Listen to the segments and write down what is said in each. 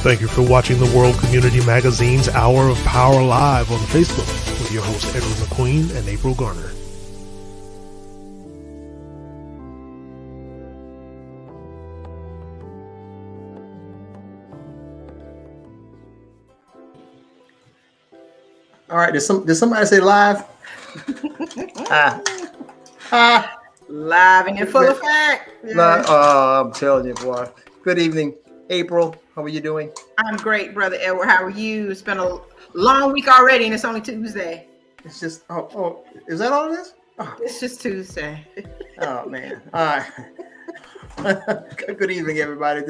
Thank you for watching the World Community Magazine's Hour of Power Live on Facebook with your hosts Edward McQueen and April Garner. All right, did somebody say live? Live and in full effect. Yeah. I'm telling you, boy. Good evening, April. How are you doing? I'm great, Brother Edward. How are you? It's been a long week already, and it's only Tuesday. It's just, is that all it is? Oh. It's just Tuesday. Oh, man. All right. Good evening, everybody.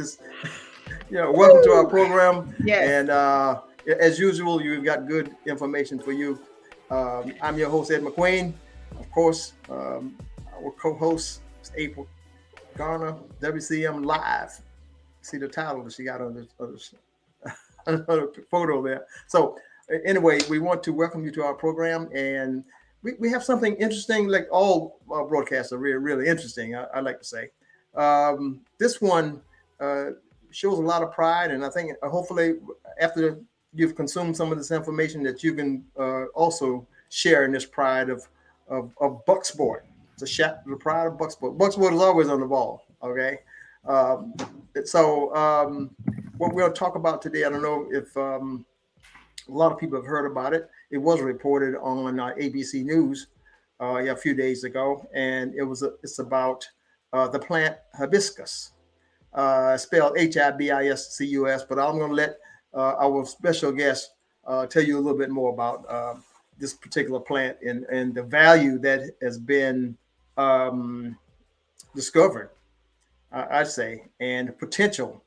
Welcome to our program. Yes. And as usual, you've got good information for you. I'm your host, Ed McQueen. Of course, our co-host is April Garner, WCM Live. See the title that she got on the photo there. So anyway, we want to welcome you to our program, and we have something interesting, like all our broadcasts are really, really interesting, I like to say. This one shows a lot of pride, and I think hopefully after you've consumed some of this information that you can also share in this pride of Bucksport. It's the pride of Bucksport. Bucksport is always on the ball, okay? So what we'll talk about today, I don't know if a lot of people have heard about it. It was reported on ABC News a few days ago, and it's about the plant Hibiscus, spelled Hibiscus, but I'm going to let our special guest tell you a little bit more about this particular plant and the value that has been discovered, I'd say, and the potential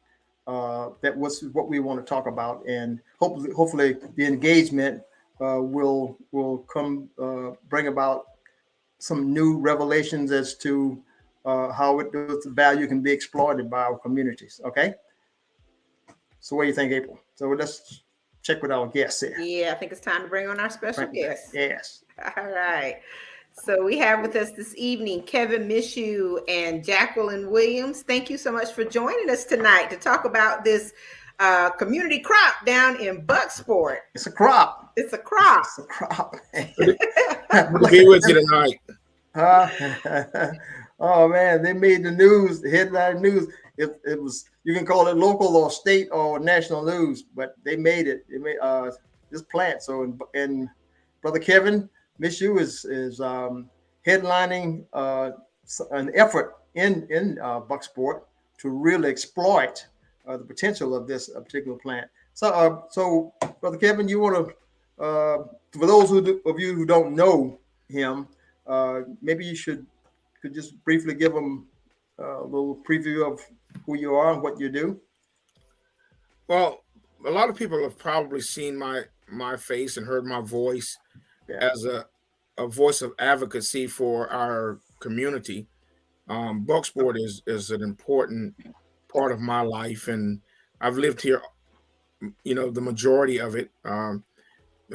that was what we want to talk about, and hopefully the engagement will come bring about some new revelations as to how the value can be exploited by our communities. Okay. So what do you think, April? So let's check with our guests here. Yeah, I think it's time to bring on our special guest. Yes. All right. So we have with us this evening Kevin Mishoe and Jacqueline Williams. Thank you so much for joining us tonight to talk about this community crop down in Bucksport. It's a crop. It's a crop. It's a crop. We'll be with you tonight. Oh man, they made the news, the headline news. It was, you can call it local or state or national news, but they made it. They made this plant. So and Brother Kevin Mishoe is headlining an effort in Bucksport to really exploit the potential of this particular plant. So Brother Kevin, you want to, for those of you who don't know him, maybe you could just briefly give them a little preview of who you are and what you do. Well, a lot of people have probably seen my face and heard my voice as a voice of advocacy for our community. Bucksport is an important part of my life, and I've lived here, the majority of it.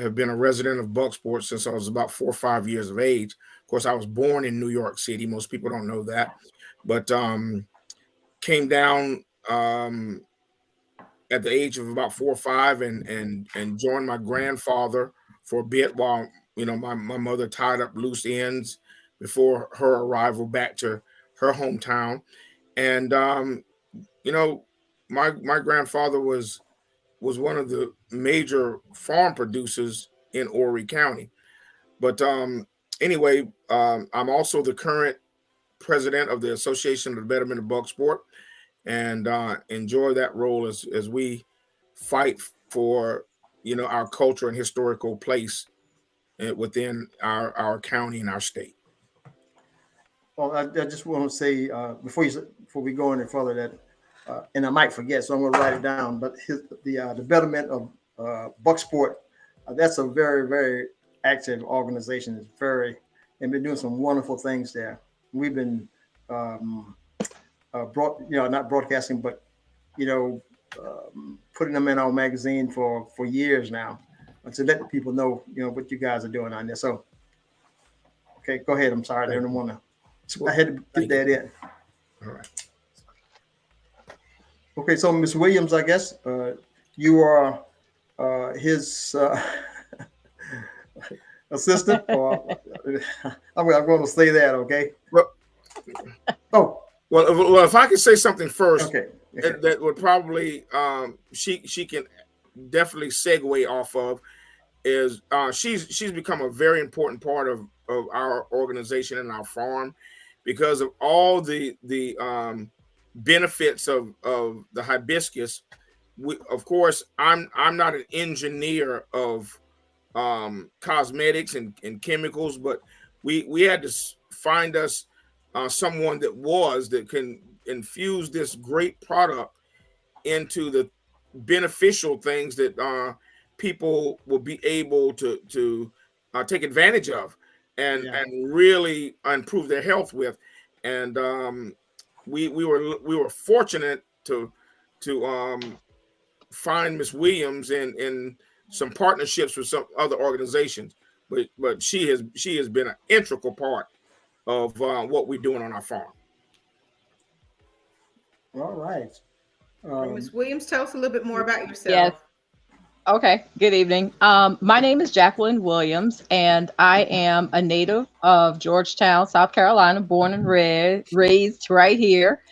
Have been a resident of Bucksport since I was about 4 or 5 years of age. Of course, I was born in New York City. Most people don't know that, but came down at the age of about 4 or 5 and joined my grandfather for a bit while my mother tied up loose ends before her arrival back to her hometown. And my grandfather was one of the major farm producers in Horry County. But anyway, I'm also the current president of the Association of the Betterment of Bucksport, and enjoy that role as we fight for our culture and historical place within our county and our state. Well, I just want to say before we go any further that, and I might forget, so I'm going to write it down. But the Betterment of Bucksport, that's a very, very active organization. It's and been doing some wonderful things there. We've been not broadcasting, but putting them in our magazine for years now, to let the people know what you guys are doing on there. So, okay, go ahead. I'm sorry, I didn't want to. I had to get that in. All right. Okay, so Ms. Williams, I guess you are his assistant, or I'm going to say that, okay? Well, oh, well, if I could say something first, okay. that would probably she can definitely segue off of is she's become a very important part of our organization and our farm because of all the benefits of the hibiscus. Of course, I'm not an engineer of cosmetics and chemicals, but we had to find us someone that can infuse this great product into the beneficial things that people will be able to take advantage of and really improve their health with. And we were fortunate to find Miss Williams in some partnerships with some other organizations, but she has been an integral part of what we're doing on our farm. All right. Ms. Williams, tell us a little bit more about yourself. Yes. Okay. Good evening. My name is Jacqueline Williams, and I am a native of Georgetown, South Carolina, born and raised right here.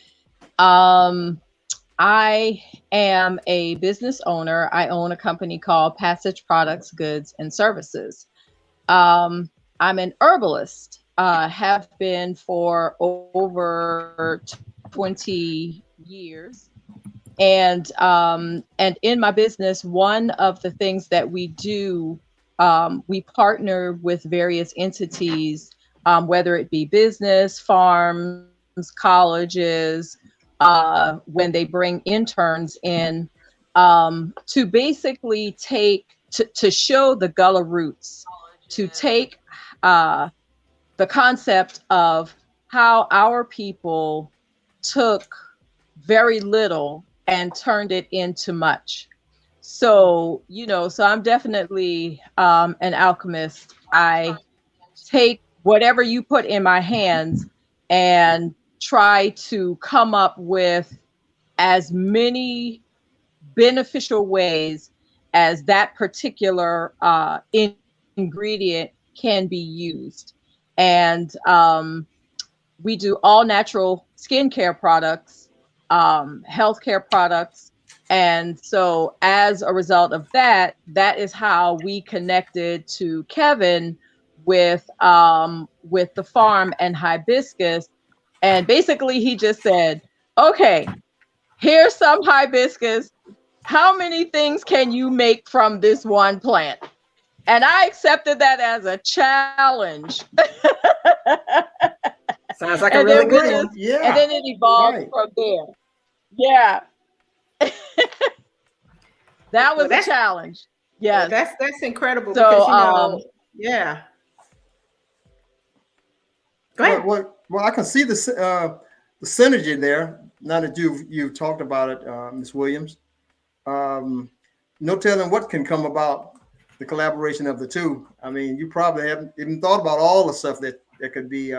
I am a business owner. I own a company called Passage Products, Goods, and Services. I'm an herbalist, have been for over 20 years. And in my business, one of the things that we do, we partner with various entities, whether it be business, farms, colleges, when they bring interns in, to basically to show the Gullah roots, to take the concept of how our people took very little and turned it into much. So, so I'm definitely an alchemist. I take whatever you put in my hands and try to come up with as many beneficial ways as that particular ingredient can be used. And we do all natural skincare products, healthcare products. And so as a result of that, that is how we connected to Kevin with the farm and hibiscus. And basically he just said, okay, here's some hibiscus. How many things can you make from this one plant? And I accepted that as a challenge. Sounds like a really good one. Yeah. And then it evolved from there. Yeah. That was a challenge. Yeah. That's incredible. So, because, yeah. Go ahead. Well, I can see the synergy there. Now that you've talked about it, Ms. Williams. No telling what can come about the collaboration of the two. I mean, you probably haven't even thought about all the stuff that could be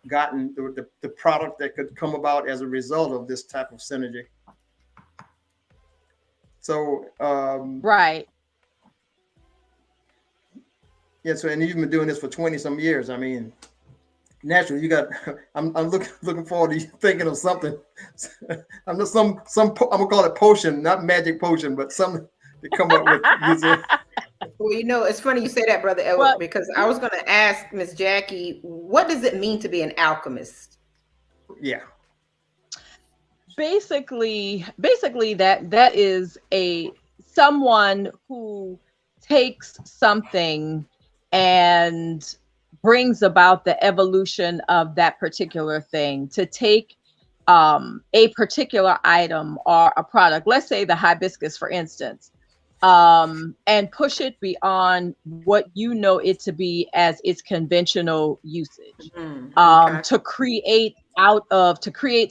gotten, the product that could come about as a result of this type of synergy. So right. Yeah, so and you've been doing this for 20 some years. I mean, naturally, you got. I'm looking forward to you thinking of something. I'm just some. I'm gonna call it potion, not magic potion, but something to come up with. Well, it's funny you say that, Brother Edward, because I was going to ask Miss Jackie, what does it mean to be an alchemist? Yeah. Basically, that is someone who takes something and brings about the evolution of that particular thing. To take a particular item or a product, let's say the hibiscus, for instance, and push it beyond what you know it to be as its conventional usage, to create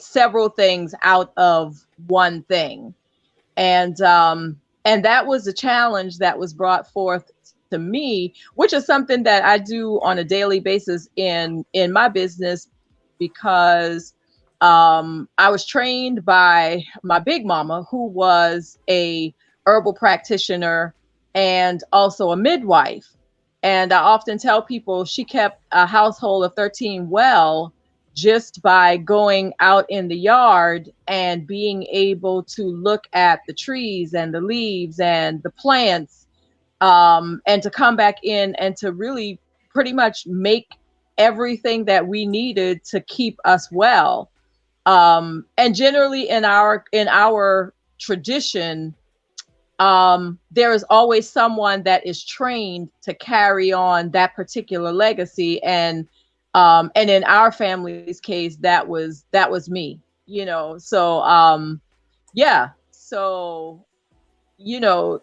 several things out of one thing. And that was a challenge that was brought forth to me, which is something that I do on a daily basis in my business, because I was trained by my big mama, who was a herbal practitioner and also a midwife. And I often tell people she kept a household of 13 well just by going out in the yard and being able to look at the trees and the leaves and the plants, and to come back in and to really pretty much make everything that we needed to keep us well. And generally in our tradition, there is always someone that is trained to carry on that particular legacy. And in our family's case, that was me, so yeah. So,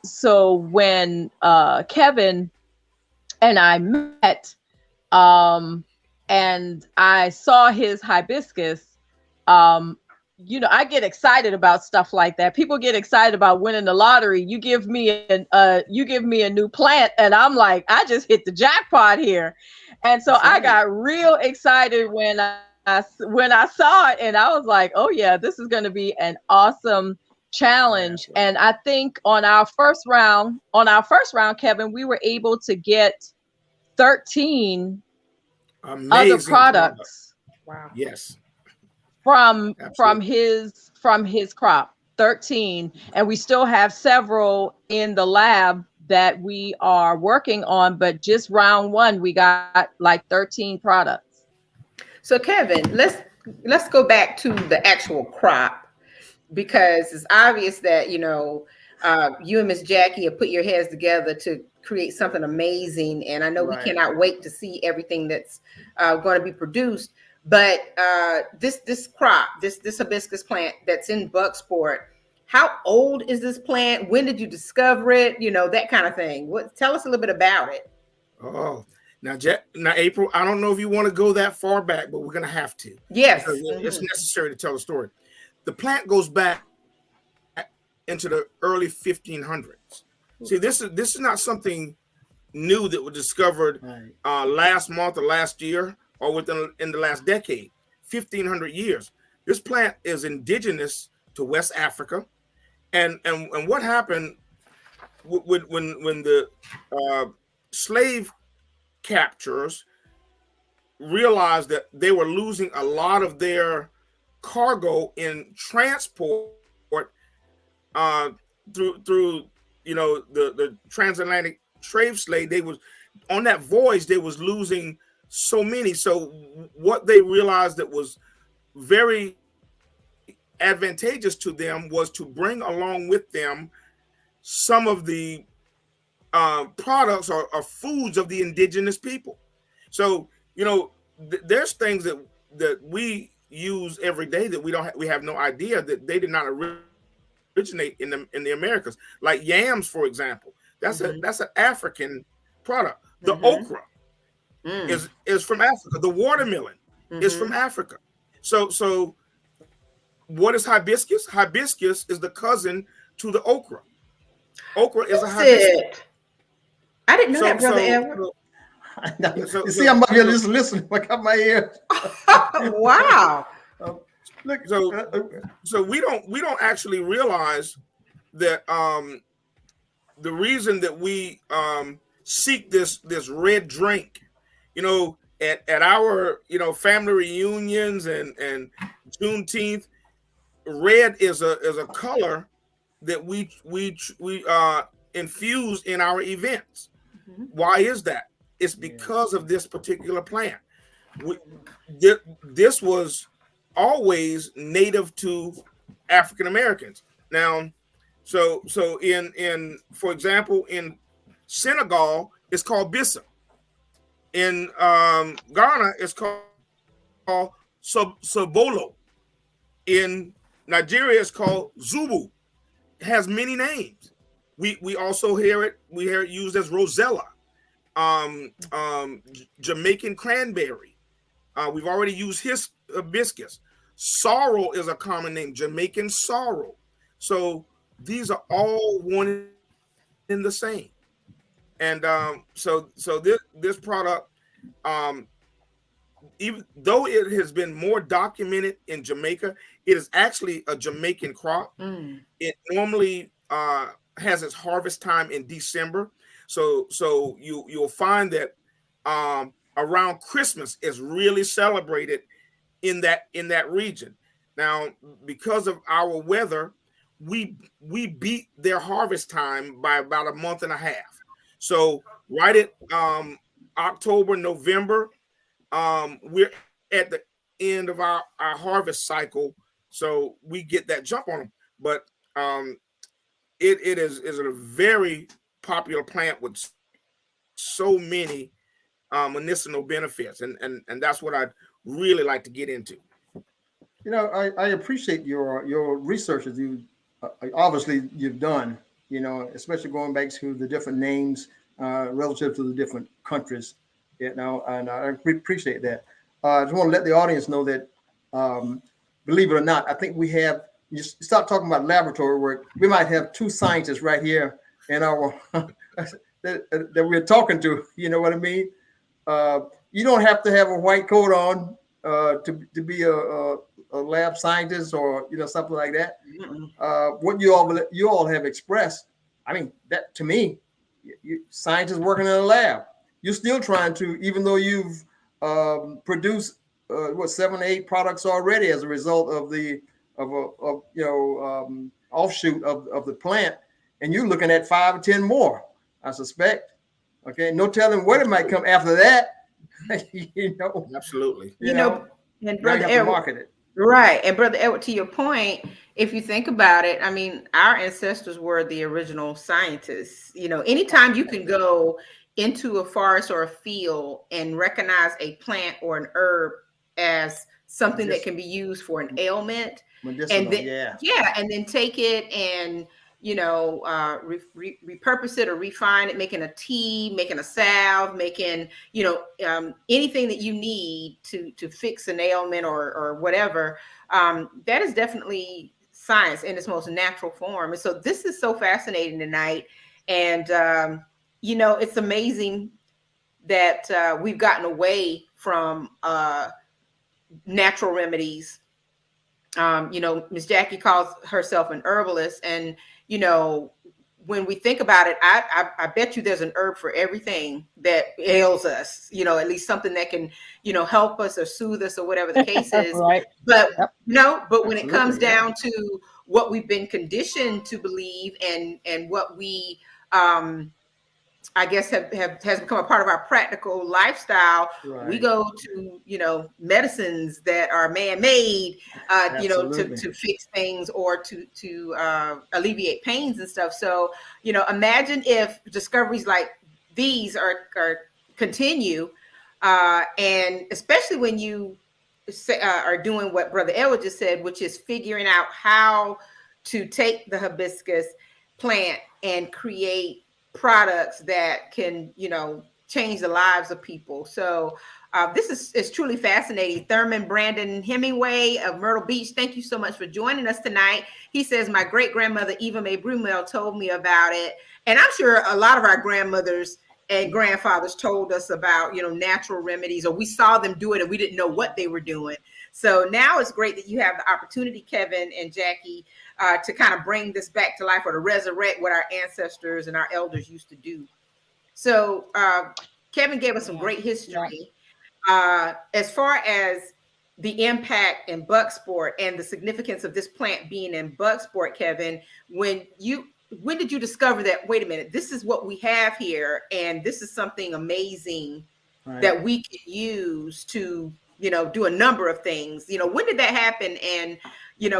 so when Kevin and I met, and I saw his hibiscus, I get excited about stuff like that. People get excited about winning the lottery. You give me a new plant, and I'm like, I just hit the jackpot here. And so I got real excited when I saw it, and I was like, oh yeah, this is going to be an awesome challenge. And I think on our first round, Kevin, we were able to get 13 amazing other products. Wow. Yes. From his crop, 13, and we still have several in the lab that we are working on, but just round one we got like 13 products. So Kevin, let's go back to the actual crop, because it's obvious that you and Miss Jackie have put your heads together to create something amazing, and I know we cannot wait to see everything that's going to be produced. But this crop, this hibiscus plant that's in Bucksport, how old is this plant? When did you discover it? That kind of thing. Tell us a little bit about it. Oh, now April, I don't know if you want to go that far back, but we're going to have to. Yes. It's necessary to tell the story. The plant goes back into the early 1500s. See, this is not something new that was discovered last month or last year or in the last decade. 1500 years. This plant is indigenous to West Africa, and what happened when the slave capturers realized that they were losing a lot of their cargo in transport through the transatlantic slave. They was on that voyage, they was losing so many. So what they realized that was very advantageous to them was to bring along with them some of the products or foods of the indigenous people. So there's things that we use every day that we have no idea that they did not originate in the Americas. Like yams, for example, that's an African product. The okra is from Africa. The watermelon is from Africa. So what is hibiscus? Hibiscus is the cousin to the okra. Okra is a hibiscus. I didn't know that, Brother Edward. You see, I'm up here just listening. I got my ear. Wow. Look, so we don't actually realize that the reason that we seek this red drink, at our family reunions and Juneteenth, red is a color that we infuse in our events. Why is that? It's because of this particular plant. This was always native to African Americans. Now, so in for example, in Senegal, it's called Bissa. In Ghana, it's called Sobolo. In Nigeria, it's called Zubu. It has many names. We also hear it used as Rosella, Jamaican cranberry. We've already used hibiscus. Sorrel is a common name, Jamaican sorrel. So these are all one in the same. And so this product, even though it has been more documented in Jamaica, it is actually a Jamaican crop. It normally has its harvest time in December. So you'll find that around Christmas is really celebrated in that region. Now, because of our weather, we beat their harvest time by about a month and a half. So right at October, November, we're at the end of our harvest cycle, so we get that jump on them. But it is a very popular plant with so many medicinal benefits, and that's what I'd really like to get into. You know, I appreciate your research that you obviously you've done. You know, especially going back to the different names relative to the different countries. You know, and I appreciate that. I just want to let the audience know that, believe it or not, I think we have. You start talking about laboratory work. We might have two scientists right here in our that we're talking to. You know what I mean? You don't have to have a white coat on to be a lab scientist or something like that. What you all have expressed, I mean, that to me, scientists working in a lab, you're still trying to, even though you've produced 7 or 8 products already as a result of offshoot of the plant, and you're looking at 5 or 10 more, I suspect. Okay, no telling what it might come after that. Absolutely. And Brother Edward, market it. Right. And Brother Edward, to your point, if you think about it, I mean, our ancestors were the original scientists. Anytime you can go into a forest or a field and recognize a plant or an herb as something that can be used for an ailment, medicinal, and then take it and repurpose it or refine it, making a tea, making a salve, making anything that you need to fix an ailment or whatever. That is definitely science in its most natural form. And so this is so fascinating tonight, and it's amazing that we've gotten away from natural remedies. Miss Jackie calls herself an herbalist, and when we think about it, I bet you there's an herb for everything that ails us, at least something that can, help us or soothe us or whatever the case is. Right. But but when Absolutely, it comes down to what we've been conditioned to believe and what we, I guess has become a part of our practical lifestyle. Right. We go to medicines that are man-made, to fix things or to alleviate pains and stuff. So imagine if discoveries like these are continue, and especially when you are doing what Brother Edward just said, which is figuring out how to take the hibiscus plant and create products that can, change the lives of people. So this is truly fascinating. Thurman Brandon Hemingway of Myrtle Beach, thank you so much for joining us tonight. He says, my great-grandmother Eva Mae Brumel told me about it. And I'm sure a lot of our grandmothers and grandfathers told us about, natural remedies, or we saw them do it and we didn't know what they were doing. So now it's great that you have the opportunity, Kevin and Jackie, to kind of bring this back to life or to resurrect what our ancestors and our elders used to do. So Kevin gave us some great history. As far as the impact in Bucksport and the significance of this plant being in Bucksport, Kevin, when did you discover that, wait a minute, this is what we have here, and this is something amazing that we can use to, do a number of things? When did that happen? And,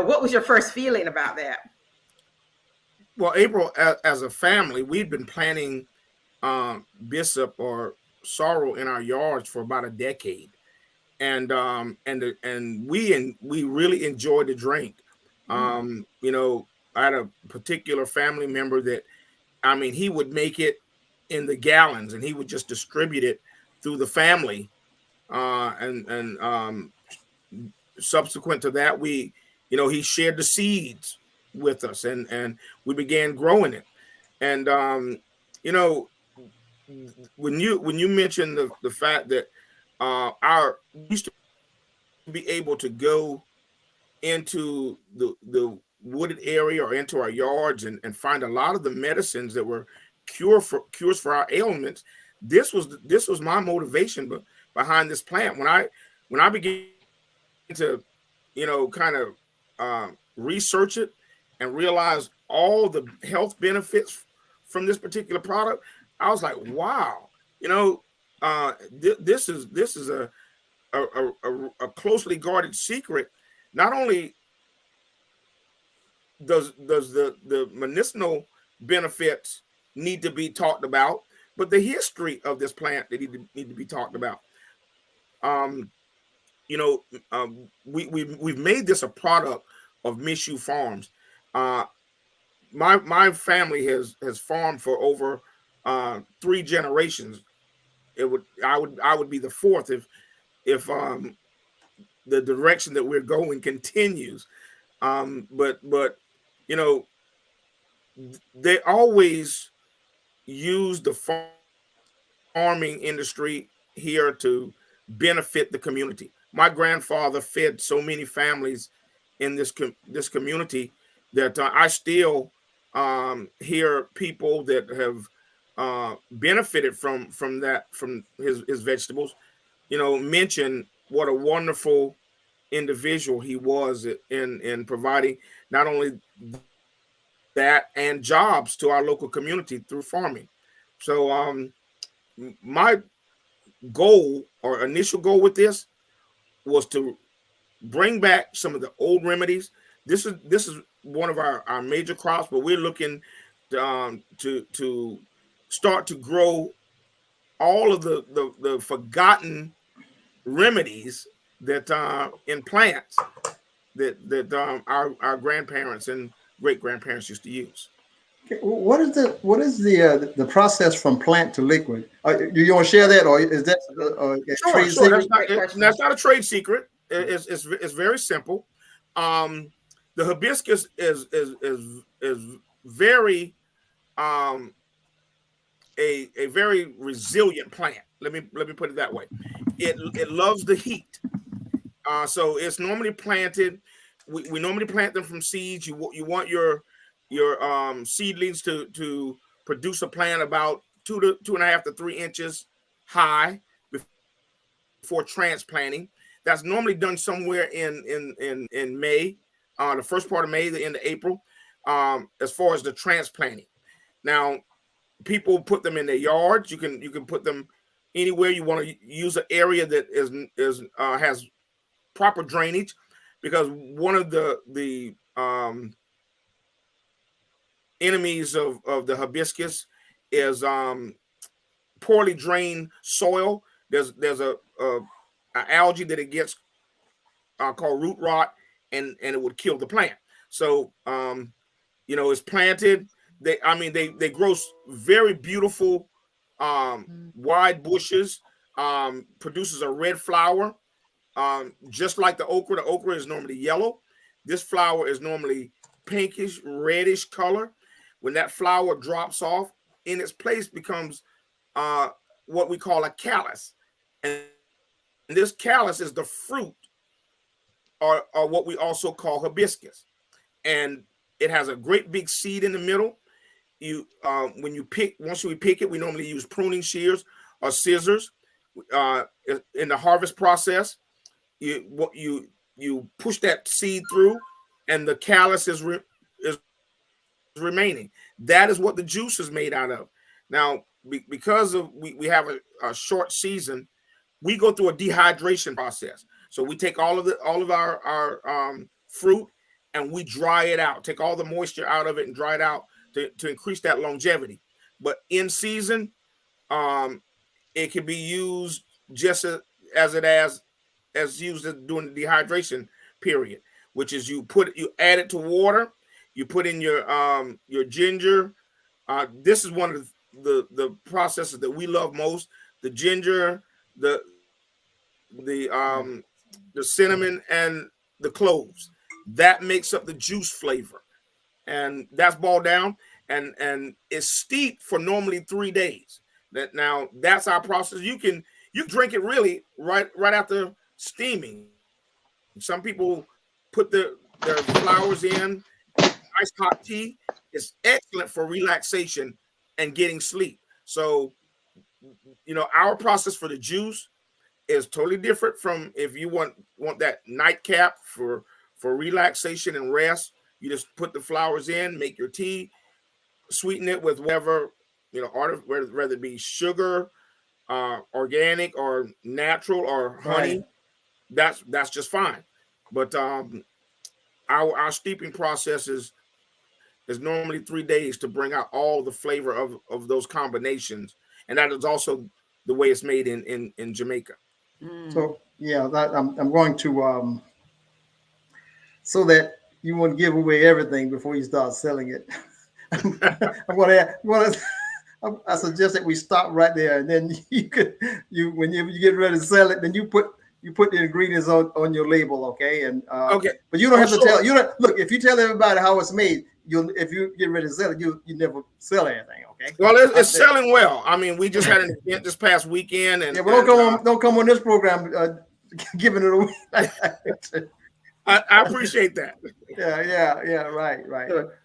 what was your first feeling about that? Well, April, as a family, we've been planting Bishop or sorrel in our yards for about a decade, and we really enjoy the drink. I had a particular family member that, he would make it in the gallons and he would just distribute it through the family, and subsequent to that, he shared the seeds with us, and we began growing it. And when you mentioned the fact that we used to be able to go into the wooded area or into our yards and find a lot of the medicines that were cures for our ailments. This was my motivation behind this plant. When I began to, kind of research it and realize all the health benefits from this particular product, I was like, wow, this is a closely guarded secret. Not only does the medicinal benefits need to be talked about, but the history of this plant that need to be talked about. We've made this a product of Mishoe Farms. My family has farmed for over 3 generations. I would be the fourth if the direction that we're going continues. But they always use the farming industry here to benefit the community. My grandfather fed so many families in this community that I still hear people that have benefited from his vegetables, mention what a wonderful individual he was in providing not only that and jobs to our local community through farming. So my goal or initial goal with this was to bring back some of the old remedies. This is one of our major crops, but we're looking to start to grow all of the forgotten remedies that in plants that our grandparents and great grandparents used to use. What is the process from plant to liquid? Do you want to share that, or is that a trade secret? That's not a trade secret. It's very simple. The hibiscus is very a very resilient plant. Let me put it that way. It loves the heat. So it's normally planted. We normally plant them from seeds. You want your seedlings to produce a plant about 2.5 to 3 inches high before transplanting. That's normally done somewhere in May, the first part of May, the end of April, as far as the transplanting. Now, people put them in their yards. You can put them anywhere you want to use an area that has proper drainage, because one of the enemies of the hibiscus is poorly drained soil. There's a algae that it gets called root rot, and it would kill the plant. So it's planted. They grow very beautiful wide bushes. Produces a red flower, just like the okra. The okra is normally yellow. This flower is normally pinkish, reddish color. When that flower drops off, in its place becomes what we call a callus. And this callus is the fruit, or what we also call hibiscus. And it has a great big seed in the middle. Once we pick it, we normally use pruning shears or scissors. In the harvest process, you push that seed through, and the callus is remaining. That is what the juice is made out of. Now, because we have a short season, we go through a dehydration process. So we take all of our fruit and we dry it out, take all the moisture out of it and dry it out to increase that longevity. But in season, it can be used just as used during the dehydration period, which is you add it to water, you put in your ginger. This is one of the processes that we love most: the ginger, the cinnamon, and the cloves. That makes up the juice flavor, and that's boiled down and it's steeped for normally 3 days. That's our process. You drink it really right after steaming. Some people put their flowers in iced hot tea is excellent for relaxation and getting sleep. So, our process for the juice is totally different from if you want that nightcap for relaxation and rest. You just put the flowers in, make your tea, sweeten it with whatever, whether it be sugar, organic or natural or honey. Right. That's just fine. But our steeping process is normally 3 days to bring out all the flavor of those combinations, and that is also the way it's made in Jamaica. So yeah, I'm going to so that you won't give away everything before you start selling it. I suggest that we stop right there, and then when you get ready to sell it, then you put the ingredients on your label, okay? And okay, but you don't have to tell. You don't look if you tell everybody how it's made. If you get ready to sell it, you never sell anything, okay? Well, it's selling well. I mean, we just had an event this past weekend, and don't come on this program giving it away. I appreciate that. Yeah, right.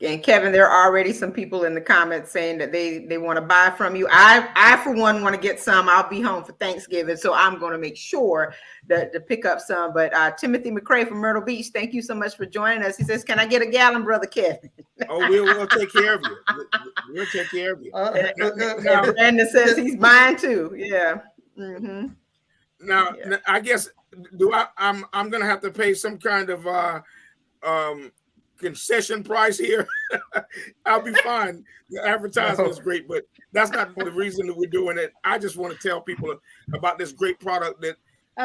And Kevin, there are already some people in the comments saying that they want to buy from you. I for one want to get some. I'll be home for Thanksgiving, so I'm going to make sure to pick up some. But Timothy McCrae from Myrtle Beach, thank you so much for joining us. He says, "Can I get a gallon, Brother Kevin?" Oh, we'll take care of you. We'll take care of you. And Brandon says he's buying too. Yeah. Mm-hmm. Now, I guess I'm gonna have to pay some kind of concession price here. I'll be fine. The advertisement is great, but that's not the reason that we're doing it. I just want to tell people about this great product that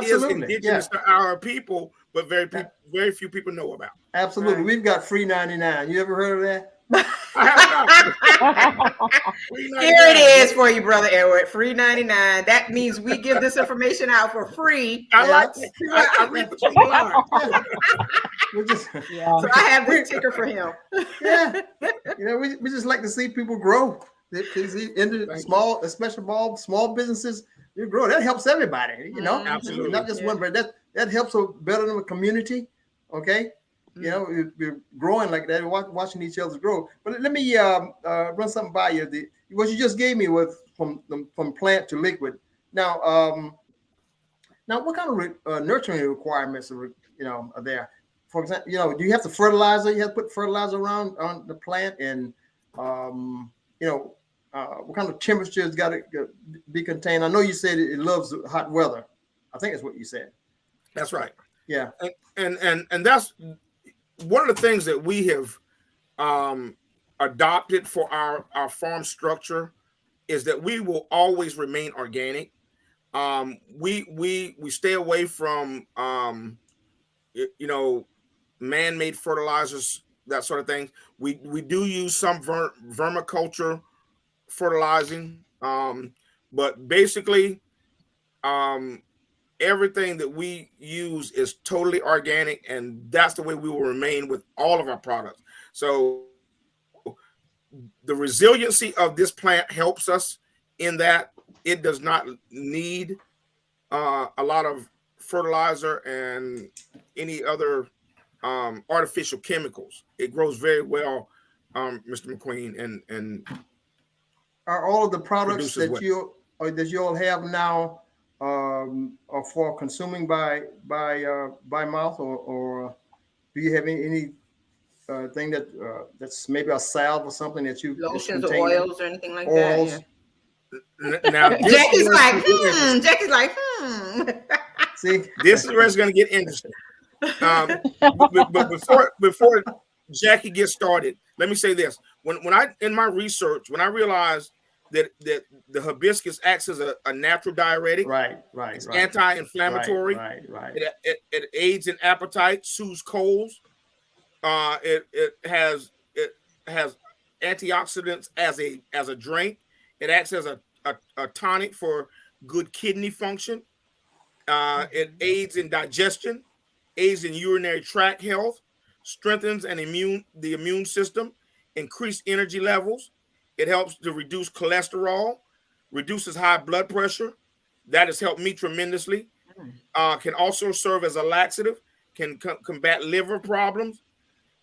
is indigenous to our people, but very few people know about. Absolutely. Right. We've got free 99. You ever heard of that? I have not. Here it is for you, Brother Edward. Free 99. That means we give this information out for free. I like it. I read between the lines. So I have this ticker for him. Yeah. We just like to see people grow. Small, especially small businesses, you grow. That helps everybody, Absolutely. Not just one, but that helps better than a community. Okay. We're growing like that, watching each other grow. But let me run something by you. What you just gave me was from plant to liquid. Now, what kind of nurturing requirements are there? For example, do you have to fertilizer? You have to put fertilizer around on the plant, and what kind of temperature has got to be contained? I know you said it loves hot weather. I think that's what you said. That's right. Yeah, and that's one of the things that we have adopted for our farm structure is that we will always remain organic. We stay away from man-made fertilizers, that sort of thing. We do use some vermiculture fertilizing, but basically everything that we use is totally organic, and that's the way we will remain with all of our products. So the resiliency of this plant helps us in that it does not need a lot of fertilizer and any other artificial chemicals. It grows very well, Mr. McQueen, and are all of the products that you all have now or for consuming by mouth, or do you have any thing that's maybe a salve or something that you lotions or oils or anything like oils? That? Yeah. Now Jackie's like, See, this is where it's going to get interesting. But before Jackie gets started, let me say this: when I in my research, when I realized that the hibiscus acts as a natural diuretic, right, it's anti-inflammatory, right. It aids in appetite, soothes colds. It has antioxidants as a drink. It acts as a tonic for good kidney function. It aids in digestion, aids in urinary tract health, strengthens the immune system, increase energy levels. It helps to reduce cholesterol, reduces high blood pressure. That has helped me tremendously. Can also serve as a laxative, can combat liver problems.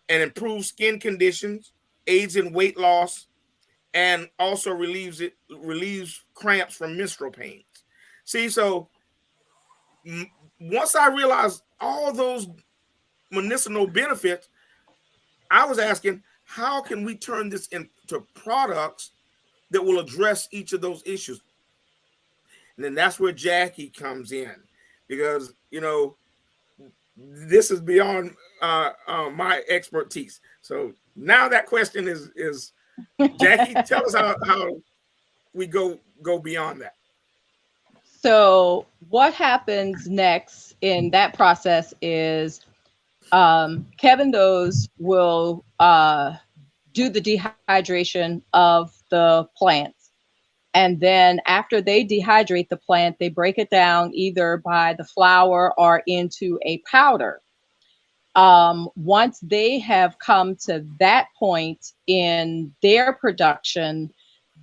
and improves skin conditions, aids in weight loss, and also relieves cramps from menstrual pains. See, so once I realized all those medicinal benefits, I was asking, how can we turn this into products that will address each of those issues? And then that's where Jackie comes in, because this is beyond my expertise. So now that question is Jackie, tell us how we go beyond that. So what happens next in that process is Kevin Does will do the dehydration of the plants. And then after they dehydrate the plant, they break it down either by the flower or into a powder. Once they have come to that point in their production,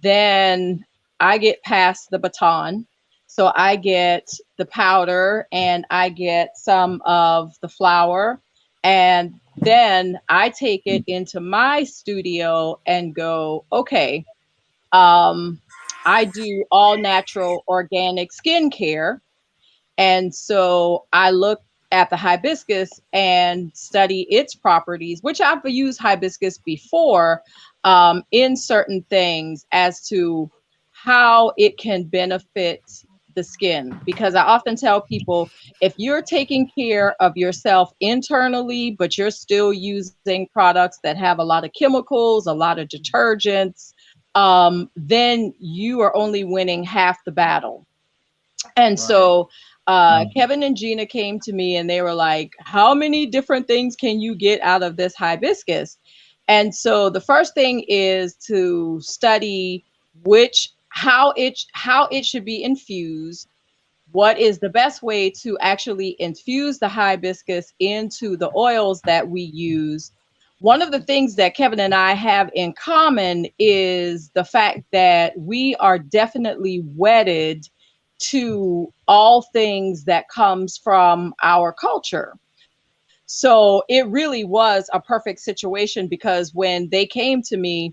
then I get passed the baton. So I get the powder and I get some of the flour, and then I take it into my studio and go, okay, I do all natural organic skincare. And so I look at the hibiscus and study its properties, which I've used hibiscus before in certain things as to how it can benefit the skin. Because I often tell people, if you're taking care of yourself internally, but you're still using products that have a lot of chemicals, a lot of detergents, then you are only winning half the battle. And so Kevin and Gina came to me and they were like, how many different things can you get out of this hibiscus? And so the first thing is to study how it should be infused. What is the best way to actually infuse the hibiscus into the oils that we use? One of the things that Kevin and I have in common is the fact that we are definitely wedded to all things that comes from our culture. So it really was a perfect situation, because when they came to me,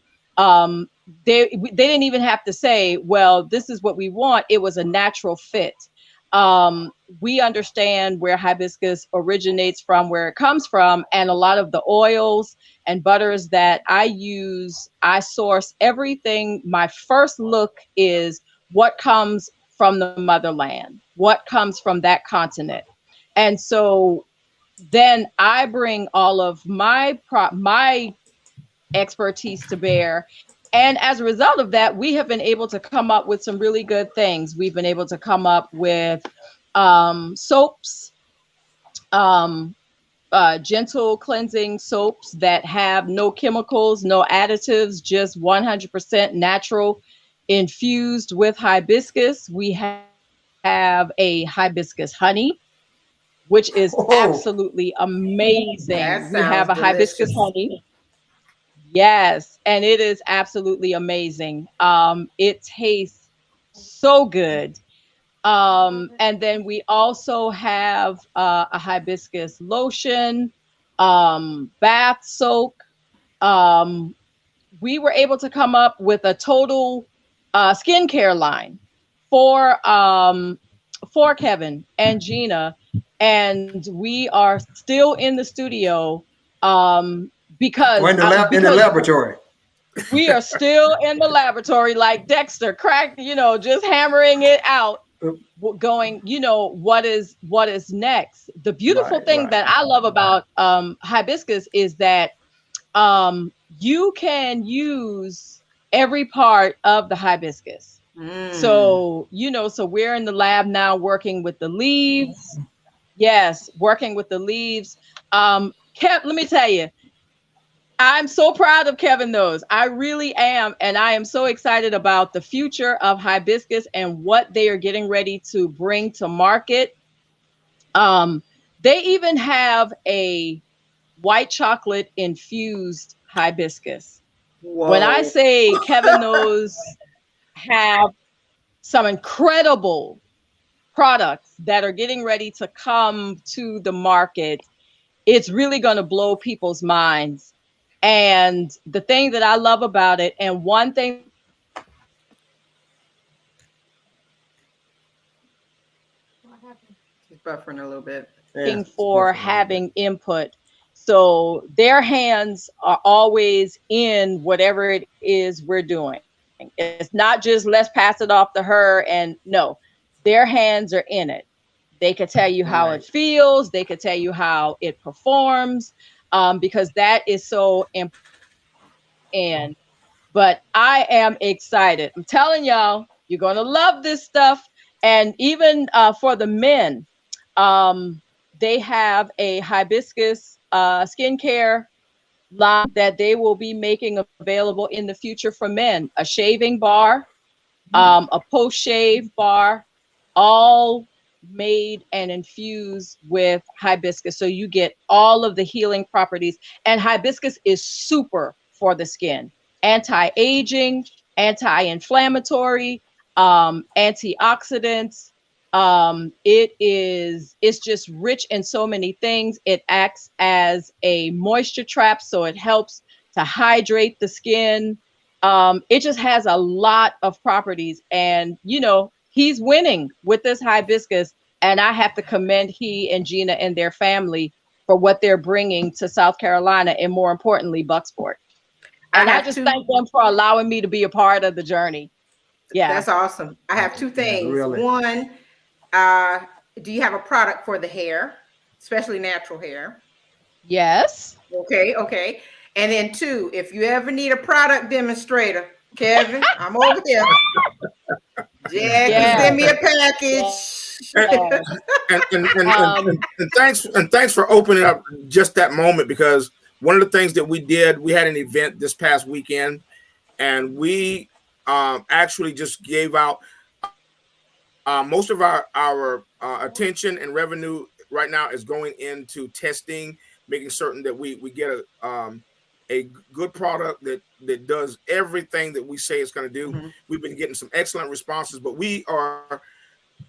they didn't even have to say, well, this is what we want. It was a natural fit. We understand where hibiscus originates from, where it comes from, and a lot of the oils and butters that I use, I source everything. My first look is what comes from the motherland, what comes from that continent. And so then I bring all of my expertise to bear. And as a result of that, we have been able to come up with some really good things. We've been able to come up with soaps, gentle cleansing soaps that have no chemicals, no additives, just 100% natural, infused with hibiscus. We have a hibiscus honey, which is absolutely amazing. That We have a sounds hibiscus delicious. honey. Yes, and it is absolutely amazing. It tastes so good. And then we also have a hibiscus lotion, bath soak. We were able to come up with a total skincare line for Kevin and Gina, and we are still in the studio because in the laboratory. We are still in the laboratory, like Dexter, just hammering it out, going, what is next. The beautiful thing that I love about hibiscus is that you can use every part of the hibiscus. So, so we're in the lab now working with the leaves. Yes, working with the leaves. Kev, let me tell you, I'm so proud of Kevin Knows. I really am. And I am so excited about the future of hibiscus and what they are getting ready to bring to market. They even have a white chocolate infused hibiscus. Whoa. When I say Kevin Knows have some incredible products that are getting ready to come to the market, it's really going to blow people's minds. And the thing that I love about it, and one thing She's buffering a little bit. Yeah, for having input. So their hands are always in whatever it is we're doing. It's not just let's pass it off to her, and no, their hands are in it. They could tell you how it feels. They could tell you how it performs, because that is so important. But I am excited. I'm telling y'all, you're going to love this stuff. And even for the men, they have a hibiscus skincare line that they will be making available in the future for men. A shaving bar, a post-shave bar, all made and infused with hibiscus. So you get all of the healing properties. And hibiscus is super for the skin. Anti-aging, anti-inflammatory, antioxidants. It's just rich in so many things. It acts as a moisture trap, so it helps to hydrate the skin. It just has a lot of properties, and he's winning with this hibiscus, and I have to commend he and Gina and their family for what they're bringing to South Carolina, and more importantly, Bucksport. And I just thank them for allowing me to be a part of the journey. Yeah, that's awesome. I have two things. Really. One, do you have a product for the hair, especially natural hair? Yes. Okay. And then two, if you ever need a product demonstrator, Kevin, I'm over here. Jackie, send me a package. And thanks for opening up just that moment, because one of the things that we did, we had an event this past weekend, and we actually just gave out most of our attention and revenue right now is going into testing, making certain that we get a good product that does everything that we say it's going to do. We've been getting some excellent responses, but we are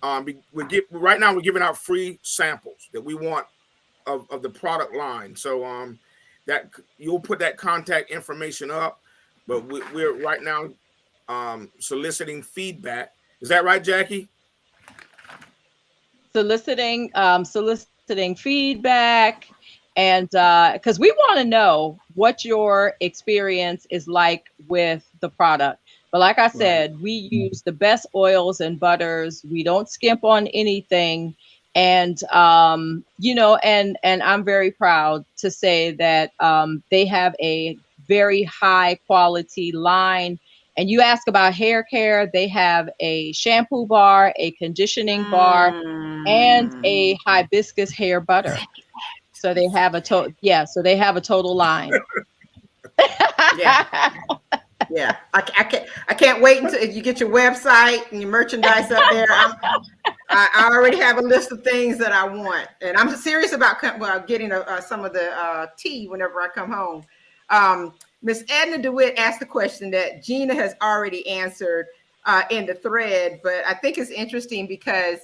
right now we're giving out free samples that we want of the product line. So that you'll put that contact information up, but we're right now soliciting feedback. Is that right, Jackie? Soliciting feedback, and because we want to know what your experience is like with the product. But like I said, we use the best oils and butters. We don't skimp on anything. And and I'm very proud to say that they have a very high quality line. And you ask about hair care, they have a shampoo bar, a conditioning bar, and a hibiscus hair butter. So they have a total line. Yeah. I can't wait until you get your website and your merchandise up there. I already have a list of things that I want, and I'm serious about getting some of the tea whenever I come home. Miss Edna DeWitt asked the question that Gina has already answered in the thread, but I think it's interesting because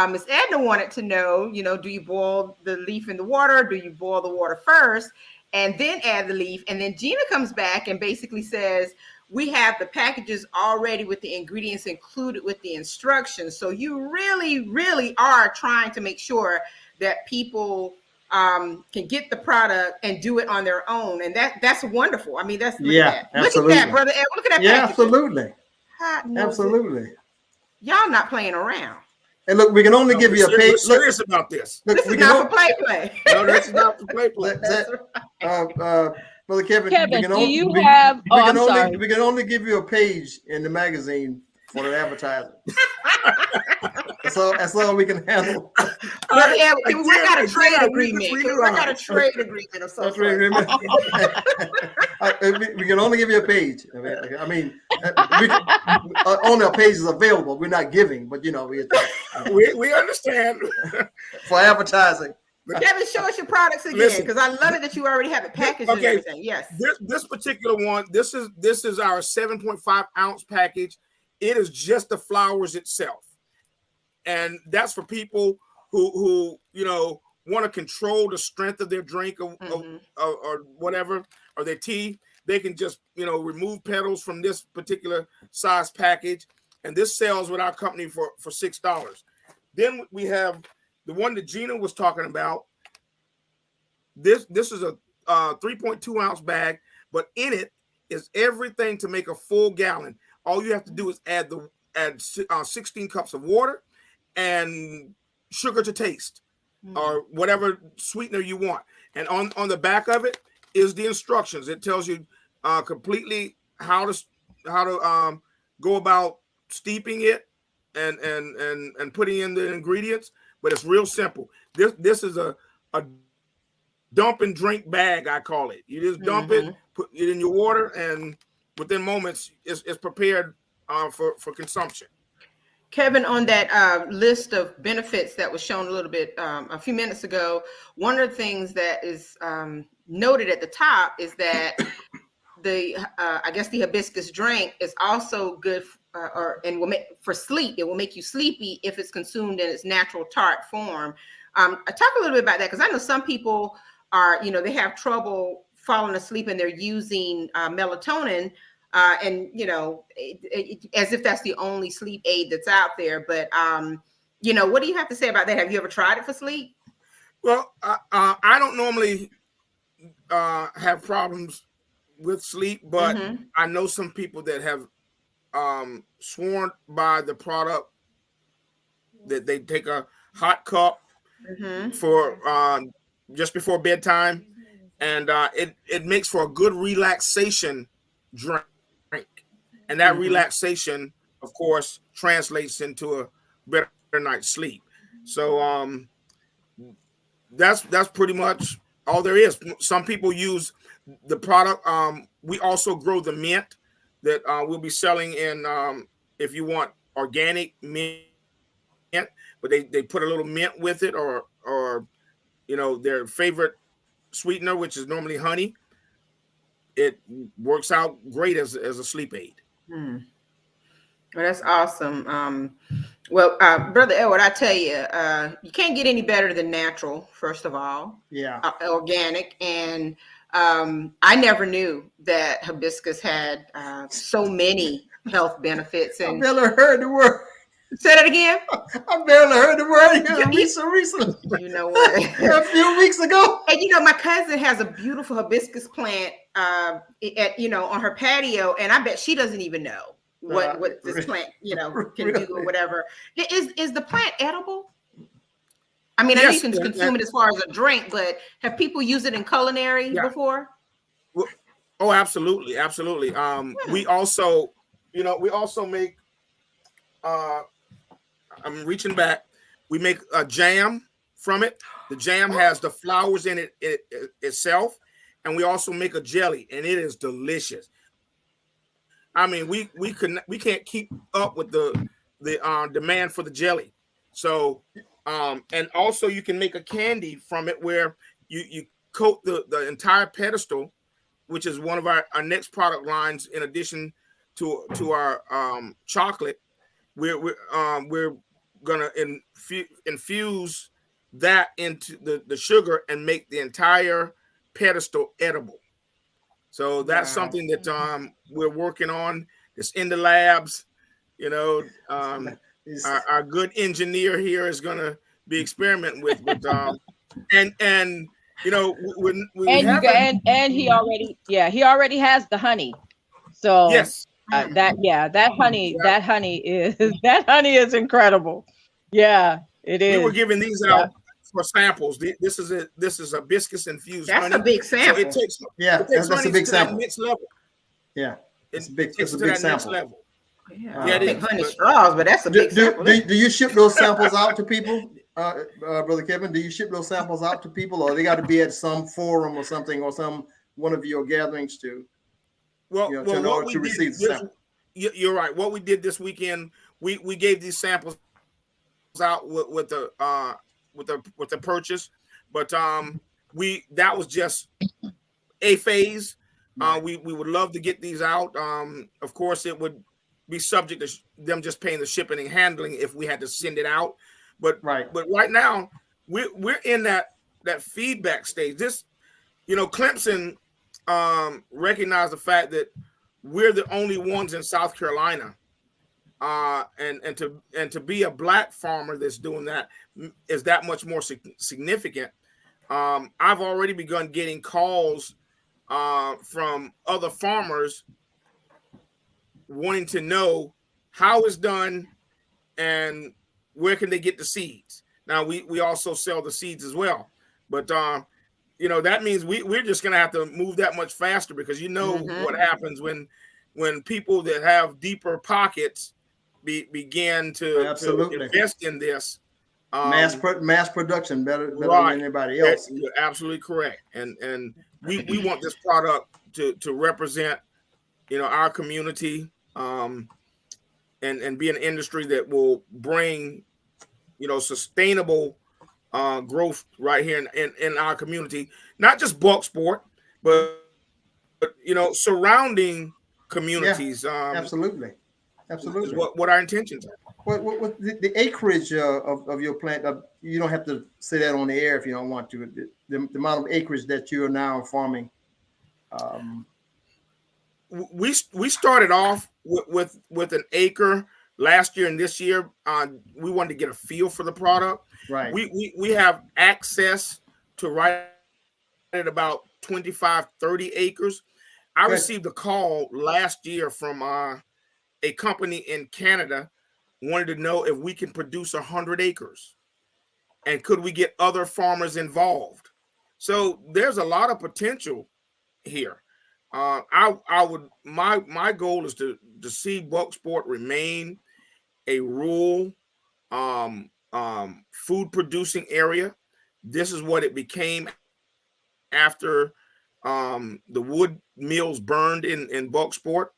Miss Edna wanted to know, do you boil the leaf in the water? Do you boil the water first and then add the leaf? And then Gina comes back and basically says, we have the packages already with the ingredients included with the instructions. So you really, really are trying to make sure that people can get the product and do it on their own. And that's wonderful. I mean, absolutely. Look at that, brother. Look at that. Yeah, package. absolutely. Absolutely. Y'all not playing around. And look, we can only give you a page. We're serious about this. This is not for play. No, that's not for play. Brother Kevin, we can only give you a page in the magazine for the advertising. That's all we can handle. We got a trade agreement. We got a trade agreement of some sort. We can only give you a page. I mean, only a page is available. We're not giving, but we understand for advertising. Kevin, show us your products again, because I love it that you already have it packaged and everything. Yes. This particular one, this is our 7.5 ounce package. It is just the flowers itself, and that's for people who want to control the strength of their drink or whatever, or their tea, they can just, remove petals from this particular size package. And this sells with our company for $6. Then we have the one that Gina was talking about. This is a 3.2 ounce bag, but in it is everything to make a full gallon. All you have to do is add 16 cups of water and sugar to taste, or whatever sweetener you want. And on the back of it is the instructions. It tells you completely how to go about steeping it and putting in the ingredients. But it's real simple. This is a dump and drink bag, I call it. You just dump it, put it in your water, and within moments it's prepared for consumption. Kevin, on that list of benefits that was shown a little bit a few minutes ago, one of the things that is noted at the top is that the hibiscus drink is also good for sleep. It will make you sleepy if it's consumed in its natural tart form. Talk a little bit about that, because I know some people are, they have trouble falling asleep and they're using melatonin. And as if that's the only sleep aid that's out there. But what do you have to say about that? Have you ever tried it for sleep? Well, I don't normally have problems with sleep, but I know some people that have sworn by the product that they take a hot cup for just before bedtime, and it makes for a good relaxation drink. And that relaxation, of course, translates into a better night's sleep. So that's pretty much all there is. Some people use the product. We also grow the mint that we'll be selling in, if you want organic mint, but they put a little mint with it, or their favorite sweetener, which is normally honey. It works out great as a sleep aid. Well, that's awesome. Well, Brother Edward, I tell you, you can't get any better than natural, first of all. Yeah. Organic. And I never knew that hibiscus had so many health benefits. And I barely heard the word. Say that again. I barely heard the word recently. You know what? A few weeks ago. And my cousin has a beautiful hibiscus plant on her patio, and I bet she doesn't even know what this plant can do or whatever. Is the plant edible? I mean, I know you can consume it as far as a drink, but have people used it in culinary before? Well, oh, absolutely. We also make I'm reaching back. We make a jam from it. The jam has the flowers in it itself, and we also make a jelly, and it is delicious. I mean, we can't keep up with the demand for the jelly. So, and also you can make a candy from it where you coat the entire pedestal, which is one of our next product lines. In addition to our chocolate, we're gonna infuse that into the sugar and make the entire pedestal edible. So that's something that we're working on. It's in the labs. Our good engineer here is gonna be experimenting with and he already has the honey. So yes. That honey is incredible. Yeah, it is. We were giving these out for samples. This is a hibiscus infused honey. That's a big sample. So it takes that's a big sample. Next level. Yeah, it's a big that sample. Next level. Yeah, it is. Honey straws, but that's a big sample. Do you ship those samples out to people, Brother Kevin? Do you ship those samples out to people, or they got to be at some forum or something, or one of your gatherings to? Receive the sample? You're right. What we did this weekend, we gave these samples out with the purchase, but that was just a phase. We would love to get these out. Of course, it would be subject to them just paying the shipping and handling if we had to send it out. But right now we're in that that feedback stage. This, Clemson recognized the fact that we're the only ones in South Carolina, and to be a black farmer that's doing that is that much more significant. I've already begun getting calls from other farmers wanting to know how it's done and where can they get the seeds. Now we also sell the seeds as well, but that means we're just going to have to move that much faster, because what happens when people that have deeper pockets begin to invest in this. Mass production better right, than anybody else. You're absolutely correct, and we want this product to represent our community, and be an industry that will bring sustainable growth right here in our community, not just Bucksport, but surrounding communities. Absolutely. Is what our intentions are. What the acreage of your plant? You don't have to say that on the air if you don't want to. The amount of acreage that you are now farming. We started off with an acre last year, and this year we wanted to get a feel for the product. Right. We have access to right at about 25-30 acres. I received a call last year from a company in Canada, wanted to know if we can produce 100 acres and could we get other farmers involved. So there's a lot of potential here. My goal is to see Bucksport remain a rural food producing area. This is what it became after the wood mills burned in Bucksport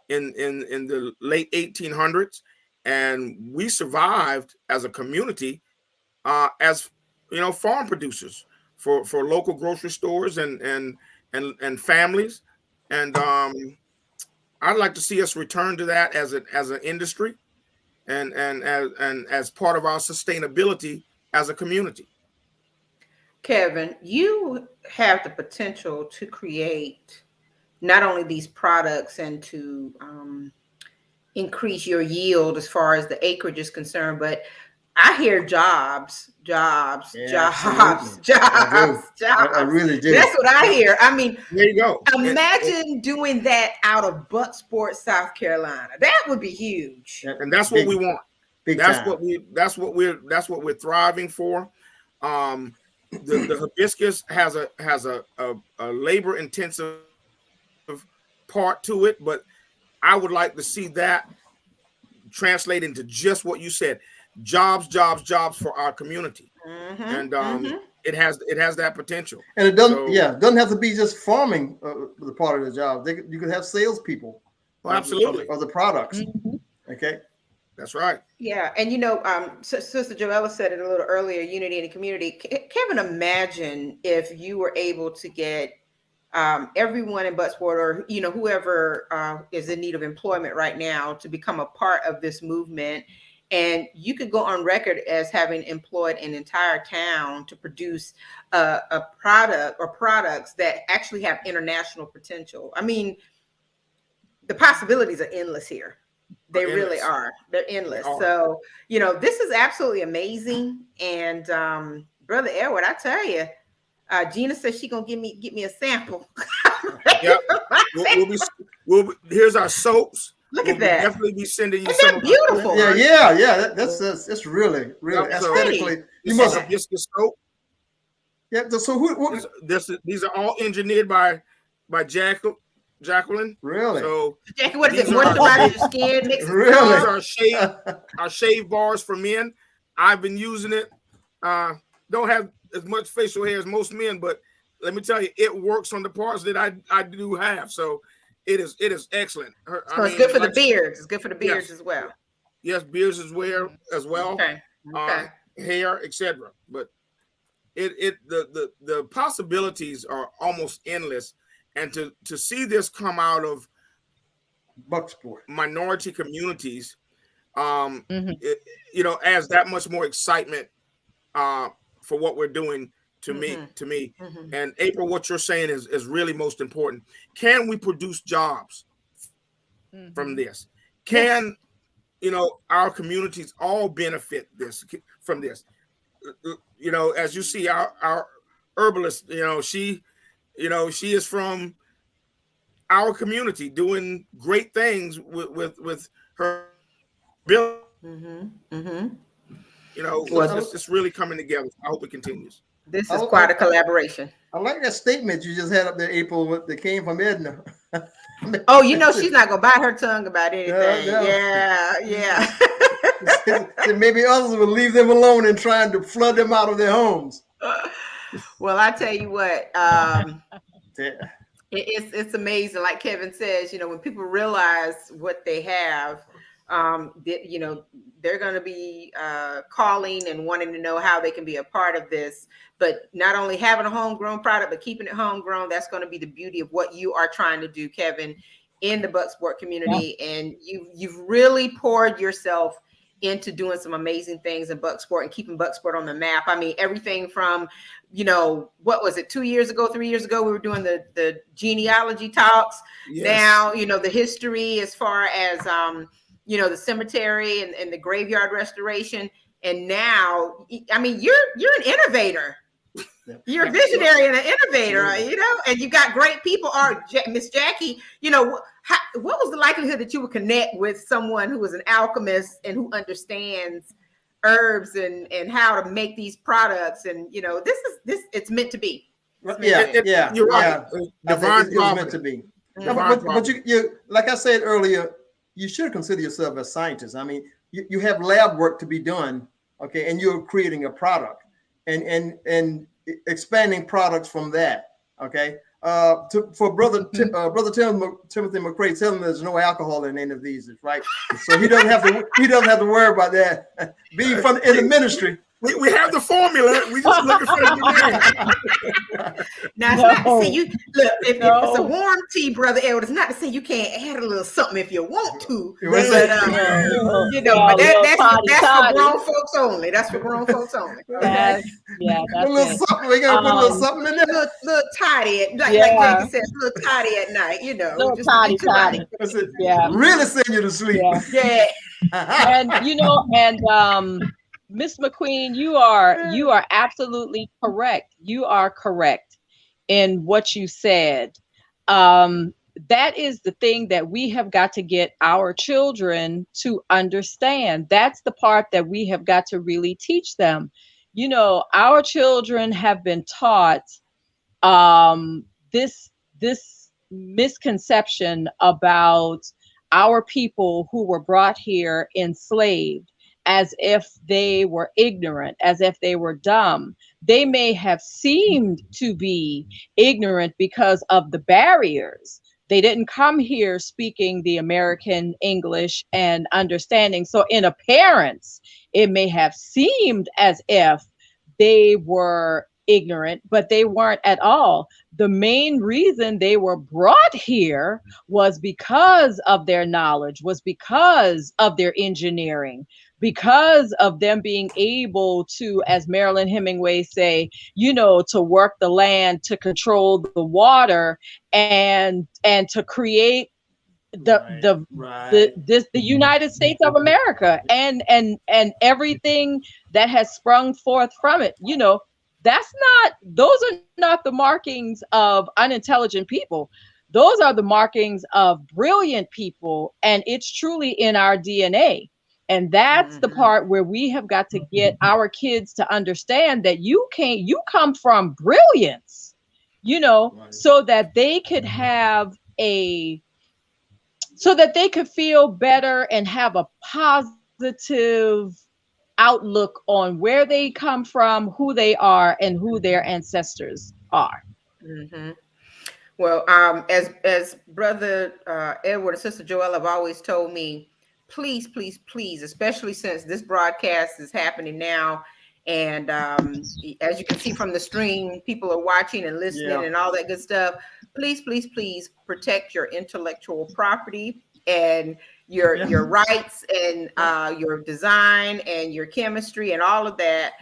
in the late 1800s, and we survived as a community as farm producers for local grocery stores and families, and I'd like to see us return to that as an industry and as part of our sustainability as a community. Kevin, you have the potential to create not only these products and to increase your yield as far as the acreage is concerned, but I hear jobs. I really do. That's what I hear. I mean, there you go. Imagine doing that out of Bucksport, South Carolina. That would be huge. And that's what we want. That's what we're thriving for. The hibiscus has a labor intensive part to it, but I would like to see that translate into just what you said: jobs for our community. And it has that potential. And it doesn't have to be just farming the part of the job. You could have salespeople. Absolutely. Of the products. Okay. That's right. Yeah, and Sister Joella said it a little earlier, unity in the community. Kevin, imagine if you were able to get everyone in Bucksport, or whoever is in need of employment right now, to become a part of this movement, and you could go on record as having employed an entire town to produce a product or products that actually have international potential. I mean, the possibilities are endless here. They really are. They're endless. So, this is absolutely amazing. And Brother Edward, I tell you, Gina says she's gonna give me a sample. Yep. Here's our soaps. Look at that. Definitely be sending you some. Beautiful. Yeah. That's really aesthetically. You must have hibiscus soap. Yeah. So these are all engineered by Jacqueline. Really? So Jacqueline, what is it? Moisturize your skin. Really? These are our shave bars for men. I've been using it. Don't have as much facial hair as most men, but let me tell you, it works on the parts that I do have. So it is excellent. It's good for the beards. It's good for the beards as well. Yes, beards as well. Okay. Hair, etc. But the possibilities are almost endless. And to see this come out of Bucksport minority communities, adds that much more excitement for what we're doing to me. Mm-hmm. And April, what you're saying is really most important. Can we produce jobs from this? Can our communities all benefit from this? As you see, our herbalist, she is from our community doing great things with her ability. It's really coming together. I hope it continues. This is quite a collaboration. I like that statement you just had up there, April, that came from Edna. Oh, she's not gonna bite her tongue about anything. Yeah. Maybe others will leave them alone and trying to flood them out of their homes. Well, I tell you what, it's amazing. Like Kevin says, when people realize what they have, they're going to be calling and wanting to know how they can be a part of this. But not only having a homegrown product, but keeping it homegrown, that's going to be the beauty of what you are trying to do, Kevin, in the Bucksport community. Yeah. And you've really poured yourself into doing some amazing things in Bucksport and keeping Bucksport on the map. I mean, everything from, what was it, 2 years ago, 3 years ago, we were doing the genealogy talks. Yes. Now, the history as far as, the cemetery and the graveyard restoration. And now, I mean, you're an innovator. You're a visionary and an innovator, and you got great people. Miss Jackie, what was the likelihood that you would connect with someone who is an alchemist and who understands herbs and how to make these products? And it's meant to be. You're right. It's meant to be. But you, like I said earlier, you should consider yourself a scientist. I mean, you have lab work to be done, okay, and you're creating a product and expanding products from that, okay. For brother Timothy McCray, tell him there's no alcohol in any of these, right? So he doesn't have to worry about that. Being in the ministry. We have the formula. We just looking for the Now, it's not to say you look if it's a warm tea, Brother Edward. It's not to say you can't add a little something if you want to. But that's for grown folks only. That's for grown folks only. That's a little something. We gotta put a little something in there. Little toddy, like Jackie said, little toddy at night. Little toddy. Really send you to sleep. Yeah. And Miss McQueen, you are absolutely correct. You are correct in what you said. That is the thing that we have got to get our children to understand. That's the part that we have got to really teach them. Our children have been taught this misconception about our people who were brought here enslaved, as if they were ignorant, as if they were dumb. They may have seemed to be ignorant because of the barriers. They didn't come here speaking the American English and understanding. So in appearance, it may have seemed as if they were ignorant, but they weren't at all. The main reason they were brought here was because of their knowledge, was because of their engineering, because of them being able to, as Marilyn Hemingway say, to work the land, to control the water, and to create the United States of America and everything that has sprung forth from it. Those are not the markings of unintelligent people. Those are the markings of brilliant people, and it's truly in our DNA. And that's the part where we have got to get our kids to understand that you come from brilliance, so that they could have so that they could feel better and have a positive outlook on where they come from, who they are, and who their ancestors are. Mm-hmm. Well, as Brother Edward and Sister Joelle have always told me, please, please, please, especially since this broadcast is happening now, and as you can see from the stream, people are watching and listening and all that good stuff. Please, please, please protect your intellectual property and your rights and your design and your chemistry and all of that.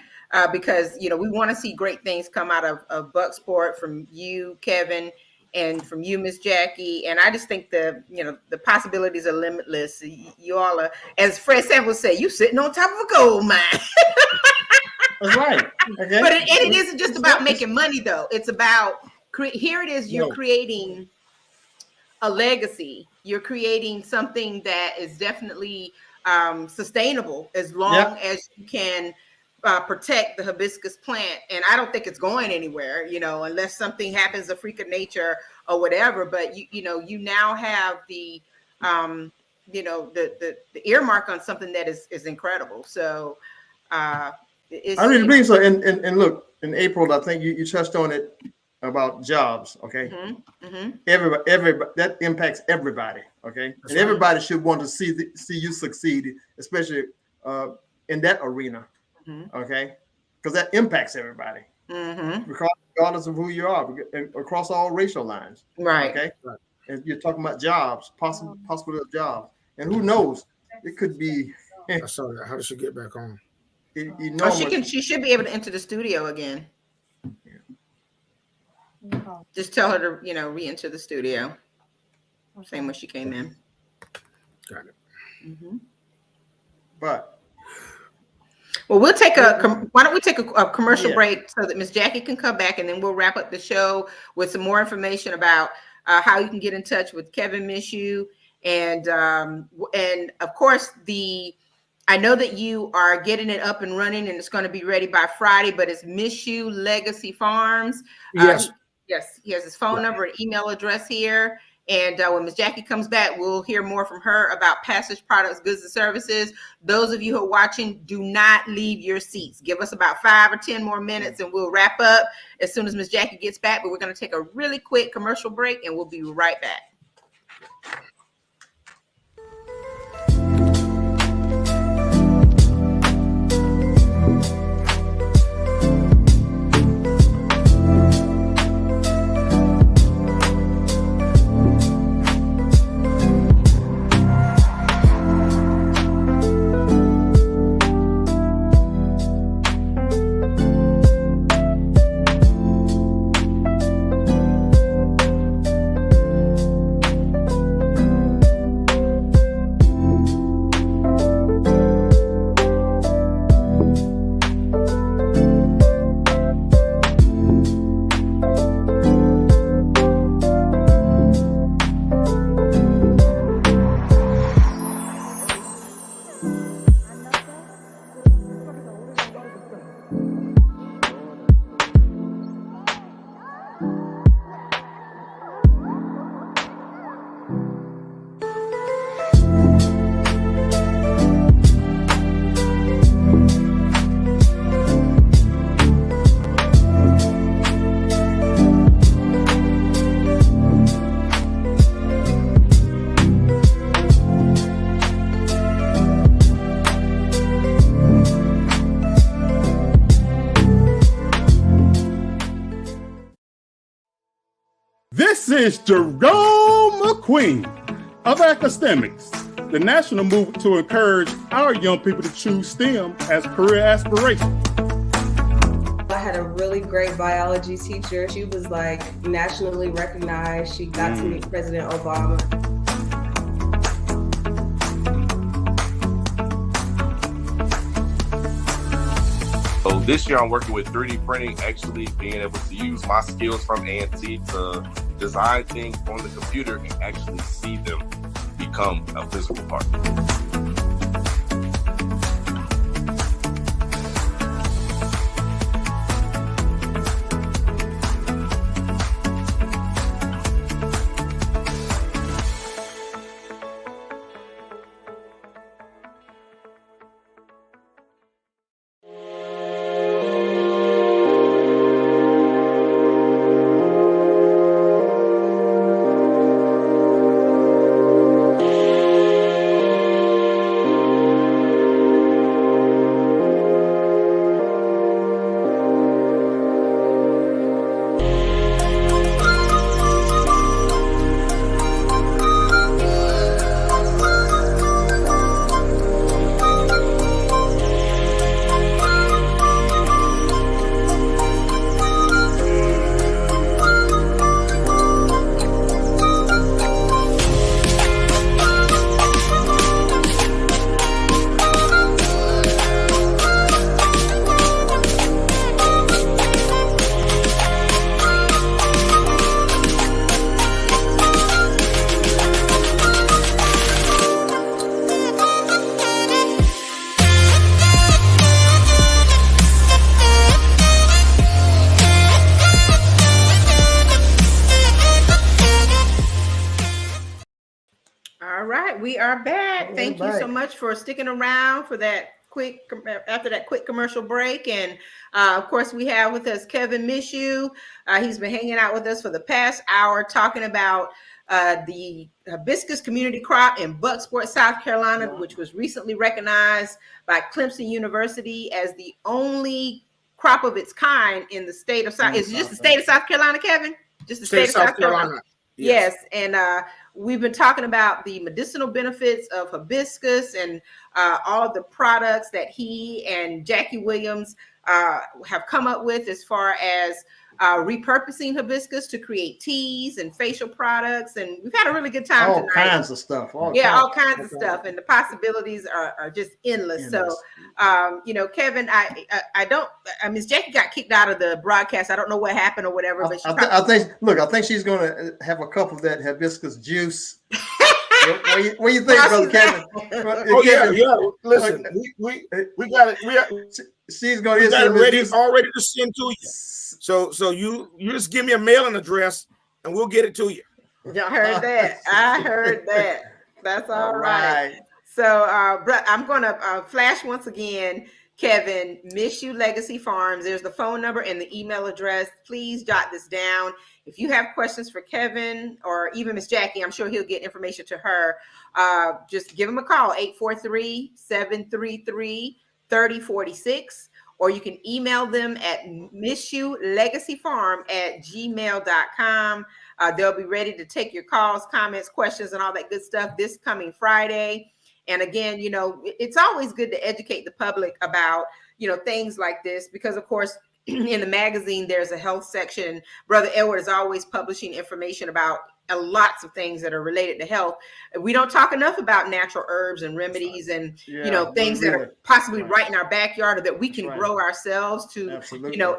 because, you know, we want to see great things come out of Bucksport from you, Kevin, and from you, Miss Jackie. And I just think the possibilities are limitless. You all are, as Fred Sanford say, you sitting on top of a gold mine. That's right. Okay. But it isn't just about making money, though. It's about here it is. You're creating a legacy. You're creating something that is definitely sustainable as long as you can protect the hibiscus plant. And I don't think it's going anywhere, you know, unless something happens, a freak of nature or whatever. But you now have the the earmark on something that is incredible. So I really believe so. And look, in April, I think you touched on it about jobs. Okay. Everybody that impacts everybody. Okay. That's and everybody should want to see you succeed, especially in that arena. Okay. Because that impacts everybody. Regardless of who you are, across all racial lines. Right. Okay. Right. And you're talking about jobs, possible jobs. And who knows? It could be. I saw that. How does she get back on? She should be able to enter the studio again. Just tell her to, re-enter the studio. Same way she came in. Got it. But we'll take why don't we take a commercial break so that Miss Jackie can come back, and then we'll wrap up the show with some more information about how you can get in touch with Kevin Mishoe, and of course I know that you are getting it up and running, and it's going to be ready by Friday. But it's Mishoe Legacy Farms. Yes. Yes, he has his phone number and email address here. And when Ms. Jackie comes back, we'll hear more from her about Passage Products, Goods and Services. Those of you who are watching, do not leave your seats. Give us about 5 or 10 more minutes and we'll wrap up as soon as Ms. Jackie gets back. But we're going to take a really quick commercial break and we'll be right back. This is Jerome McQueen of Academics, the national movement to encourage our young people to choose STEM as career aspiration. I had a really great biology teacher. She was like nationally recognized. She got to meet President Obama. So this year I'm working with 3D printing, actually being able to use my skills from A&T to design things on the computer and actually see them become a physical part. are back. We're Thank you so back. much for sticking around for that after that quick commercial break. And of course, we have with us Kevin Mishoe. He's been hanging out with us for the past hour talking about the hibiscus community crop in Bucksport, South Carolina, which was recently recognized by Clemson University as the only crop of its kind in the state of South. Is it just the state of South Carolina, Kevin? Just the state of South Carolina. Yes. And we've been talking about the medicinal benefits of hibiscus and all of the products that he and Jackie Williams have come up with as far as repurposing hibiscus to create teas and facial products. And we've had a really good time tonight. All kinds of stuff. All kinds of stuff. And the possibilities are just endless. So, Kevin, Miss Jackie got kicked out of the broadcast. I don't know what happened or whatever. But I think she's going to have a cup of that hibiscus juice. What do you think, Brother Kevin? Yeah. Listen, we got it. She's going to get already to send to you. So you just give me a mailing address and we'll get it to you. Y'all heard that? I heard that. That's all right. So I'm going to flash once again, Kevin, Mishoe Legacy Farms. There's the phone number and the email address. Please jot this down. If you have questions for Kevin or even Miss Jackie, I'm sure he'll get information to her. Just give him a call, 843-733-3046. Or you can email them at mishoelegacyfarm@gmail.com. They'll be ready to take your calls, comments, questions, and all that good stuff this coming Friday. And again, it's always good to educate the public about, things like this, because of course, in the magazine, there's a health section. Brother Edward is always publishing information about lots of things that are related to health. We don't talk enough about natural herbs and remedies and, things that are possibly right in our backyard or that we can grow ourselves to,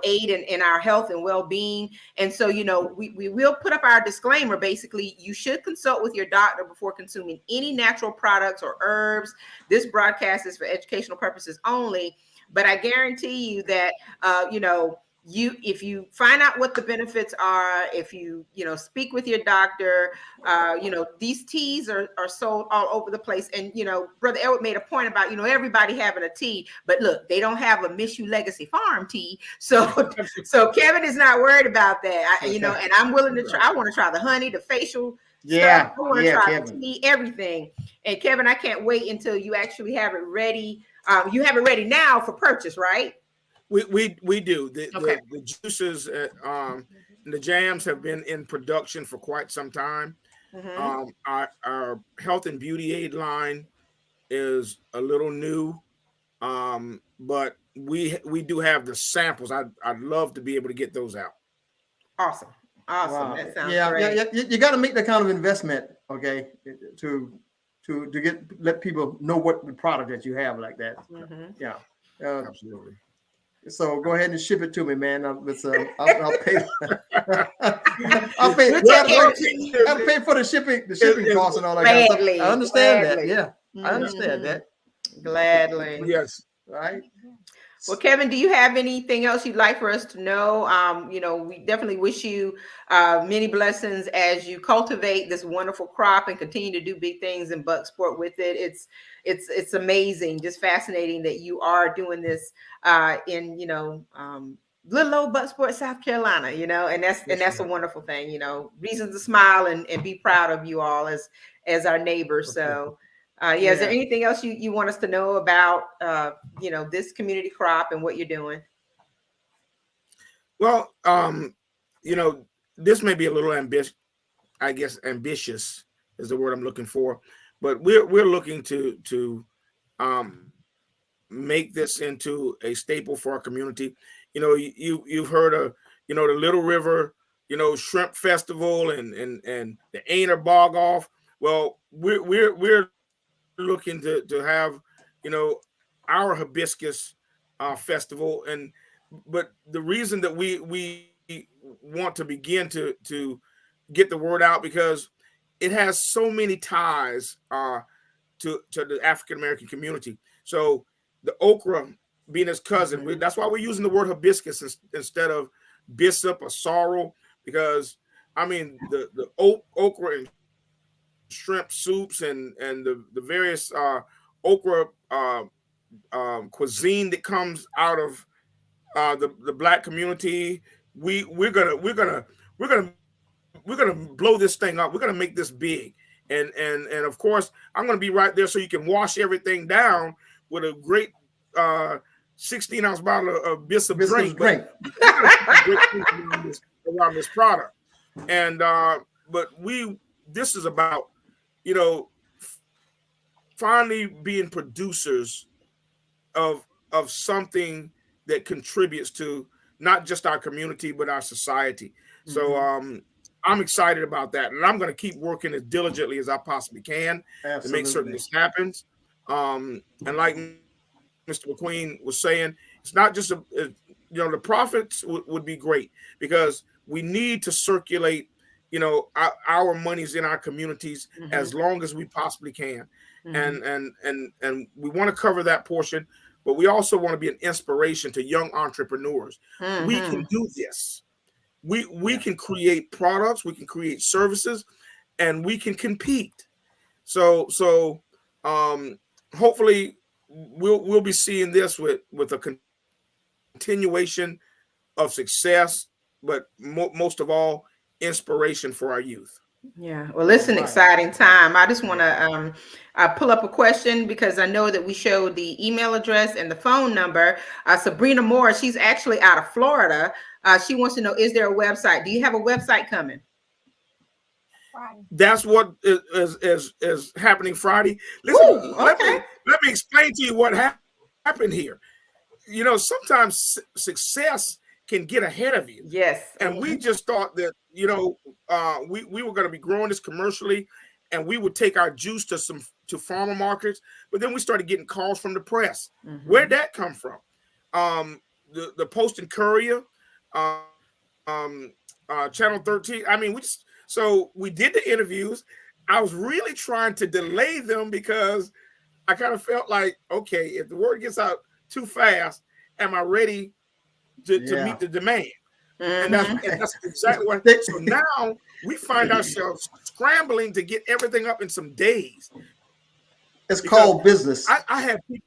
aid in our health and well-being. And so, we will put up our disclaimer. Basically, you should consult with your doctor before consuming any natural products or herbs. This broadcast is for educational purposes only. But I guarantee you that, if you find out what the benefits are, if you, speak with your doctor, these teas are sold all over the place. And, Brother Edward made a point about, everybody having a tea, but look, they don't have a Mishoe Legacy Farm tea. So Kevin is not worried about that. And I'm willing to try. I want to try the honey, the facial stuff. I want to try Kevin. The tea, everything. And Kevin, I can't wait until you actually have it ready. You have it ready now for purchase, right? We do. The juices and the jams have been in production for quite some time. Mm-hmm. Our health and beauty aid line is a little new, but we do have the samples. I'd love to be able to get those out. Awesome. Wow. That sounds great. Yeah. You got to make that kind of investment, okay, to let people know what the product that you have like that. Mm-hmm. Yeah. Absolutely. So go ahead and ship it to me, man. I'll pay. I'll pay for the shipping costs and all that kind of stuff. I understand that. Yeah, I understand that. Gladly. Yes. Right. Well, Kevin, do you have anything else you'd like for us to know? We definitely wish you many blessings as you cultivate this wonderful crop and continue to do big things in Bucksport with it. It's amazing, just fascinating that you are doing this in little old Bucksport, South Carolina. And that's a wonderful thing. Reasons to smile and be proud of you all as our neighbors. So. Is there anything else you want us to know about, this community crop and what you're doing? Well, this may be a little ambitious. I guess ambitious is the word I'm looking for, but we're looking to make this into a staple for our community. You've heard of, the Little River, Shrimp Festival and the Ainer Bog Off. Well, we're looking to have our hibiscus festival, but the reason that we want to begin to get the word out, because it has so many ties to the African American community. So the okra being his cousin, mm-hmm. That's why we're using the word hibiscus instead of bishop or sorrel, because the okra and shrimp soups and the various okra cuisine that comes out of the Black community. We're gonna blow this thing up. We're gonna make this big, and of course I'm gonna be right there so you can wash everything down with a great 16-ounce bottle of Hibiscus drink. Around this product, and but this is about, you know, finally being producers of something that contributes to not just our community but our society. So I'm excited about that, and I'm going to keep working as diligently as I possibly can to make certain this happens. And like Mr. McQueen was saying, it's not just you know, the profits would be great because we need to circulate, you know, our monies in our communities as long as we possibly can. And we want to cover that portion, but we also want to be an inspiration to young entrepreneurs. We can do this. We can create products, we can create services, and we can compete. So hopefully we'll be seeing this with a continuation of success, but most of all, inspiration for our youth. Yeah, well, it's an exciting time. I just want to pull up a question because I know that we showed the email address and the phone number. Sabrina Moore, she's actually out of Florida. She wants to know, is there a website? Do you have a website coming? That's what is happening Friday. Listen, let me explain to you what happened here. You know, sometimes success can get ahead of you. Yes. And we just thought that, you know, we were going to be growing this commercially, and we would take our juice to farmer markets. But then we started getting calls from the press. Where'd that come from? The Post and Courier, Channel 13. I mean, so we did the interviews. I was really trying to delay them because I kind of felt like, okay, if the word gets out too fast, am I ready to meet the demand? And that's exactly what. So now we find ourselves scrambling to get everything up in some days. It's called business. I had people,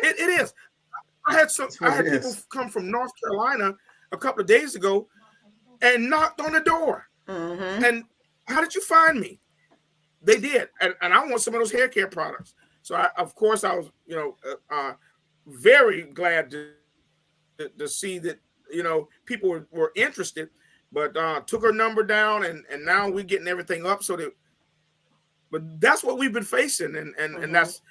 it is. I had people come from North Carolina a couple of days ago and knocked on the door. And how did you find me? They did, and I want some of those hair care products. So of course I was, you know, very glad to see that, you know, people were interested, but took her number down, and now we're getting everything up so that. But that's what we've been facing, and that's,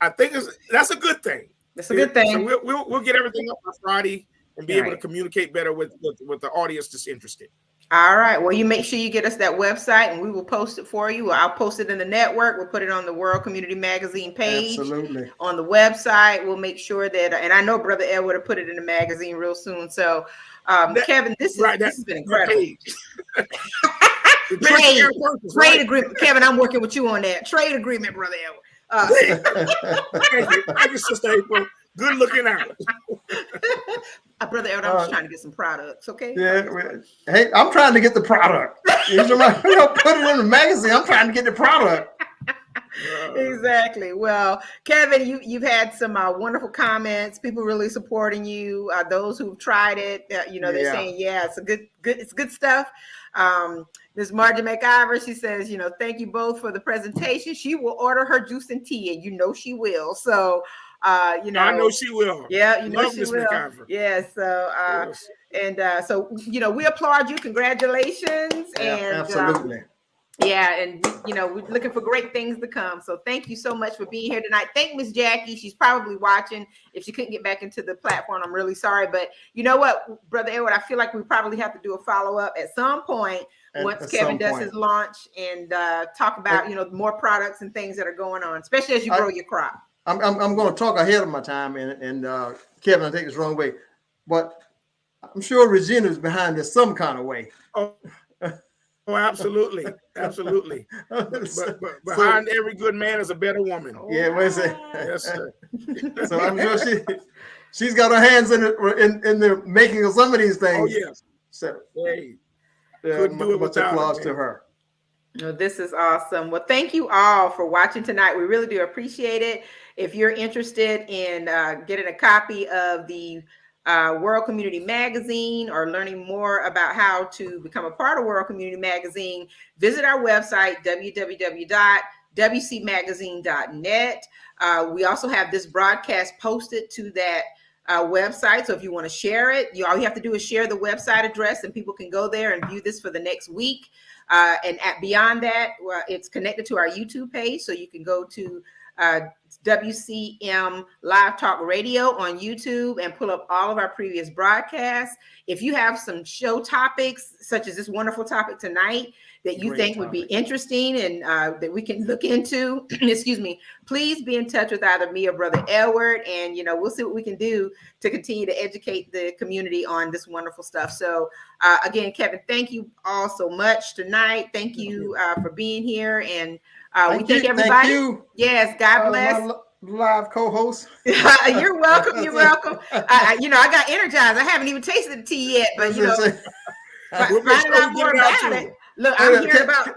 I think that's a good thing. It's a good thing. So we'll get everything up on Friday and be able to communicate better with the audience that's interested. All right. Well, you make sure you get us that website, and we will post it for you. I'll post it in the network. We'll put it on the World Community Magazine page. Absolutely. On the website. We'll make sure that, and I know Brother Edward will put it in the magazine real soon. So, Kevin, this has been incredible. Trade agreement. Kevin, I'm working with you on that. Trade agreement, Brother Edward. Thank you, Sister April. Good looking out. Brother Edward, I'm just trying to get some products, okay? Yeah. Hey, I'm trying to get the product. You don't put it in the magazine. I'm trying to get the product. Exactly. Well, Kevin, you've had some wonderful comments. People really supporting you. Those who've tried it, you know, they're saying, yeah, it's good stuff. Ms. Margie McIver, she says, you know, thank you both for the presentation. She will order her juice and tea, and you know she will. So, you know, I know she will. Yeah, you know she Ms. will. McIver. Yeah. So, Yes. And so, you know, we applaud you. Congratulations. And absolutely. Yeah, and you know, we're looking for great things to come. So thank you so much for being here tonight. Thank Miss Jackie. She's probably watching. If she couldn't get back into the platform, I'm really sorry. But you know what, Brother Edward, I feel like we probably have to do a follow-up at some point once Kevin does his launch and talk about, you know, more products and things that are going on, especially as you grow your crop. I'm going to talk ahead of my time, and Kevin, I take this wrong way, but I'm sure Regina is behind this some kind of way. Oh, absolutely, absolutely. But behind every good man is a better woman. Yeah, what is it? Yes, sir. So I'm sure she's got her hands in the making of some of these things. Oh yes. So hey, couldn't do it much without applause her, to her. Oh, this is awesome. Well, thank you all for watching tonight. We really do appreciate it. If you're interested in getting a copy of the World Community Magazine or learning more about how to become a part of World Community Magazine, visit our website, www.wcmagazine.net. We also have this broadcast posted to that website. So if you want to share it, all you have to do is share the website address and people can go there and view this for the next week. And beyond that, it's connected to our YouTube page. So you can go to WCM Live Talk Radio on YouTube and pull up all of our previous broadcasts. If you have some show topics, such as this wonderful topic tonight, that you think would be interesting and that we can look into, excuse me, please be in touch with either me or Brother Edward, and we'll see what we can do to continue to educate the community on this wonderful stuff. So again, Kevin, thank you all so much tonight. Thank you for being here, and we thank everybody. Thank you. Yes, God bless. My live co-host. You're welcome. You're welcome. I got energized. I haven't even tasted the tea yet, but finding out more about it. Look, I'm hearing about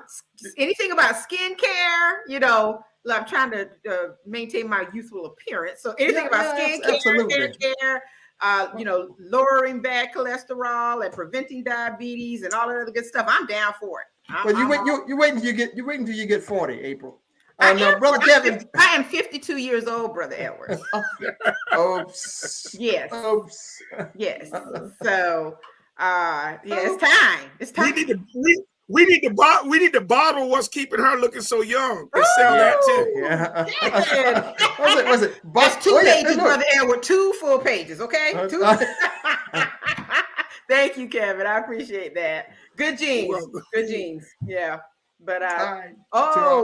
anything about skincare. I'm trying to maintain my youthful appearance. So anything about skincare, hair care, lowering bad cholesterol and preventing diabetes and all that other good stuff, I'm down for it. You wait until you get 40, April. Brother Kevin. I am 52 years old, Brother Edward. Oops. Yes. Oops. Yes. So it's time. It's time. We need to bottle what's keeping her looking so young and sell that too. Yeah. Was it? That's 2 pages, Brother Edward. 2 full pages, okay? Thank you, Kevin. I appreciate that. Good genes. Good genes. Yeah. But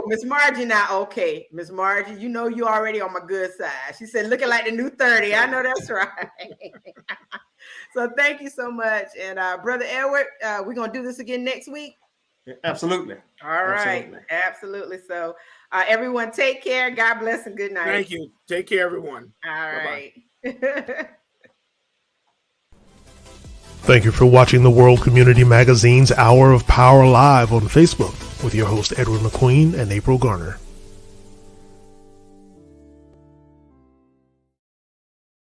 Miss Margie now. Okay, Miss Margie, you already on my good side. She said, looking like the new 30. I know that's right. So thank you so much. And Brother Edward, we're gonna do this again next week. Absolutely. All right. Absolutely. So everyone take care. God bless and good night. Thank you. Take care, everyone. All right. Thank you for watching the World Community Magazine's Hour of Power Live on Facebook with your host Edward McQueen and April Garner.